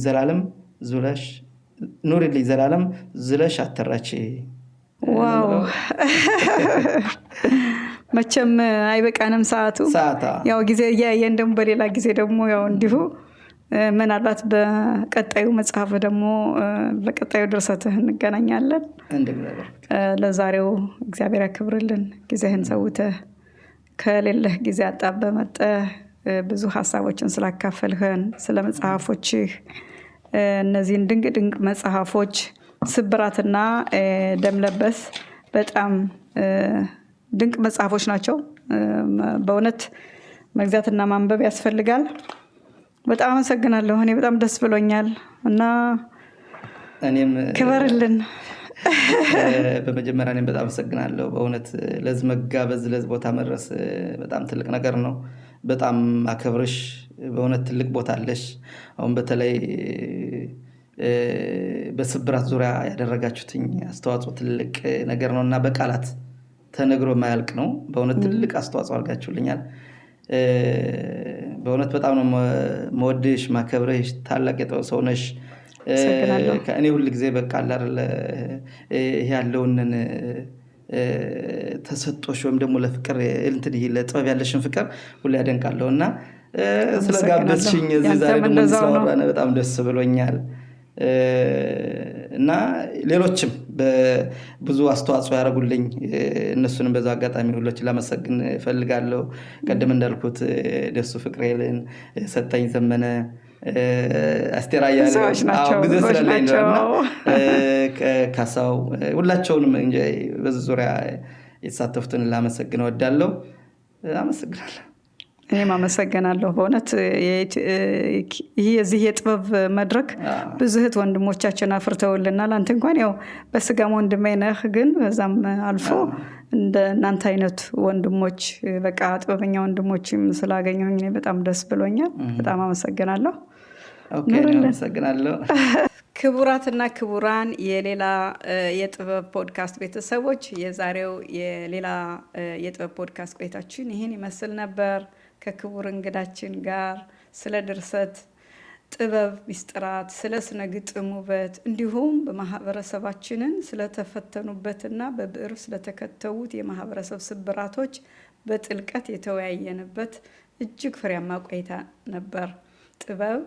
ዘላለም ዝለሽ አትራቺ ዋው መቼም አይበቃንም ሰዓቱ ያው ጊዜ ያየን ደግሞ በሌላ ጊዜ ደግሞ ያው እንዲሁ ምናልባት በቀጣዩ መጽሐፍ ደግሞ በቀጣዩ ድርሰትህ እንገናኛለን ለዛሬው እግዚአብሔር ያክብርልን ጊዜህን ሰውተህ ከሌለህ ጊዜ አጣበህ መጥተህ ብዙ ሐሳቦችን ስላካፈልህን ስለ መጽሐፎችህ እነዚህን ድንቅ መጽሐፎች ስብራትና ደምለበስ በጣም ድንቅ መጽሐፎች ናቸው በእውነት መግዛትና ማንበብ ያስፈልጋል በጣም አመሰግናለሁ እኔ በጣም ደስ ብሎኛል እና እኔም ክበርልን በመጀመሪያ እኔም በጣም አመሰግናለሁ በእውነት ለዚህ መጋበዝ ለዚህ ቦታ መድረስ በጣም ትልቅ ነገር ነው በጣም አከብርሽ በእውነት ትልቅ ቦታ አለሽ አሁን በተለይ በስብራት ዙሪያ ያደረጋችሁትኝ አስተዋጽኦ ትልቅ ነገር ነውና በቃላት ተነግሮ የማያልቅ ነው በእውነት ትልቅ አስተዋጽኦ አድርጋችሁልኛል በእውነት በጣም ነው መወድሽ ማከብርሽ ታላቅ የጥበብ ሰው ነሽ ከእኔ ሁሉ ጊዜ በቃ አይደለ ያለውን ተሰጥቶሽ ወይም ደግሞ ለፍቅር እንትን ለጥበብ ያለሽን ፍቅር ሁሉ ያደንቃለሁና ስለጋበዝሽኝ እዚህ ዛሬ ደግሞ ስለወራነ በጣም ደስ ብሎኛል እና ሌሎችም በብዙ አስተዋጽኦ ያደረጉልኝ እነሱንም በዛ አጋጣሚ ሁሎችን ላመሰግን ፈልጋለሁ ቀደም እንዳልኩት ደሱ ፍቅሬልን ሰጠኝ ዘመነ አስቴር አያሌው ብዙዎች ናቸው፣ ብዙ ብዙዎች ስላለኝ ናቸው። ነውና ካሳው ሁላቸውንም እንጂ በዚህ ዙሪያ የተሳተፉትን ላመሰግን እወዳለሁ። አመሰግናለሁ። እኔም አመሰግናለሁ። በእውነት ይህ የዚህ የጥበብ መድረክ ብዙ እህት ወንድሞቻችን አፍርተውልናል። አንተ እንኳን ያው በስጋም ወንድሜ ነህ፣ ግን በዛም አልፎ እንደ እናንተ አይነት ወንድሞች በቃ ጥበበኛ ወንድሞችም ስላገኘሁኝ እኔ በጣም ደስ ብሎኛል። በጣም አመሰግናለሁ። ኦኬ፣ አመሰግናለሁ። ክቡራትና ክቡራን የሌላ የጥበብ ፖድካስት ቤተሰቦች የዛሬው የሌላ የጥበብ ፖድካስት ቆይታችን ይህን ይመስል ነበር። ከክቡር እንግዳችን ጋር ስለ ድርሰት ጥበብ ሚስጥራት፣ ስለ ስነ ግጥም ውበት እንዲሁም በማህበረሰባችንን ስለተፈተኑበትና በብዕር ስለተከተቡት የማህበረሰብ ስብራቶች በጥልቀት የተወያየንበት እጅግ ፍሬያማ ቆይታ ነበር። ጥበብ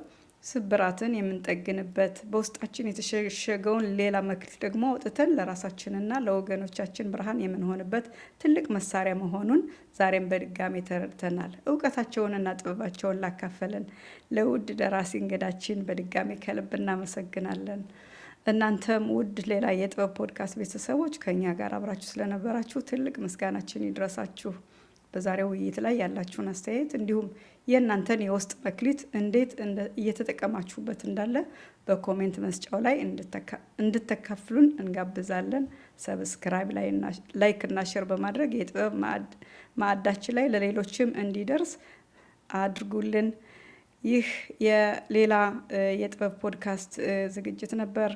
ስብራትን የምንጠግንበት፣ በውስጣችን የተሸሸገውን ሌላ መክሊት ደግሞ አውጥተን ለራሳችንና ለወገኖቻችን ብርሃን የምንሆንበት ትልቅ መሳሪያ መሆኑን ዛሬም በድጋሚ ተረድተናል። እውቀታቸውንና ጥበባቸውን ላካፈለን ለውድ ደራሲ እንግዳችን በድጋሚ ከልብ እናመሰግናለን። እናንተም ውድ ሌላ የጥበብ ፖድካስት ቤተሰቦች ከኛ ጋር አብራችሁ ስለነበራችሁ ትልቅ ምስጋናችን ይድረሳችሁ። በዛሬው ውይይት ላይ ያላችሁን አስተያየት እንዲሁም የእናንተን የውስጥ መክሊት እንዴት እየተጠቀማችሁበት እንዳለ በኮሜንት መስጫው ላይ እንድትካፍሉን እንጋብዛለን። ሰብስክራይብ ላይክ እና ሼር በማድረግ የጥበብ ማዕዳችን ላይ ለሌሎችም እንዲደርስ አድርጉልን። ይህ የሌላ የጥበብ ፖድካስት ዝግጅት ነበር።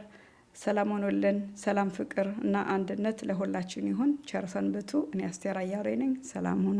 ሰላም ሆኖልን። ሰላም፣ ፍቅር እና አንድነት ለሁላችን ይሁን። ቸር ሰንብቱ። እኔ አስቴር አያሌው ነኝ። ሰላም ሁኑ።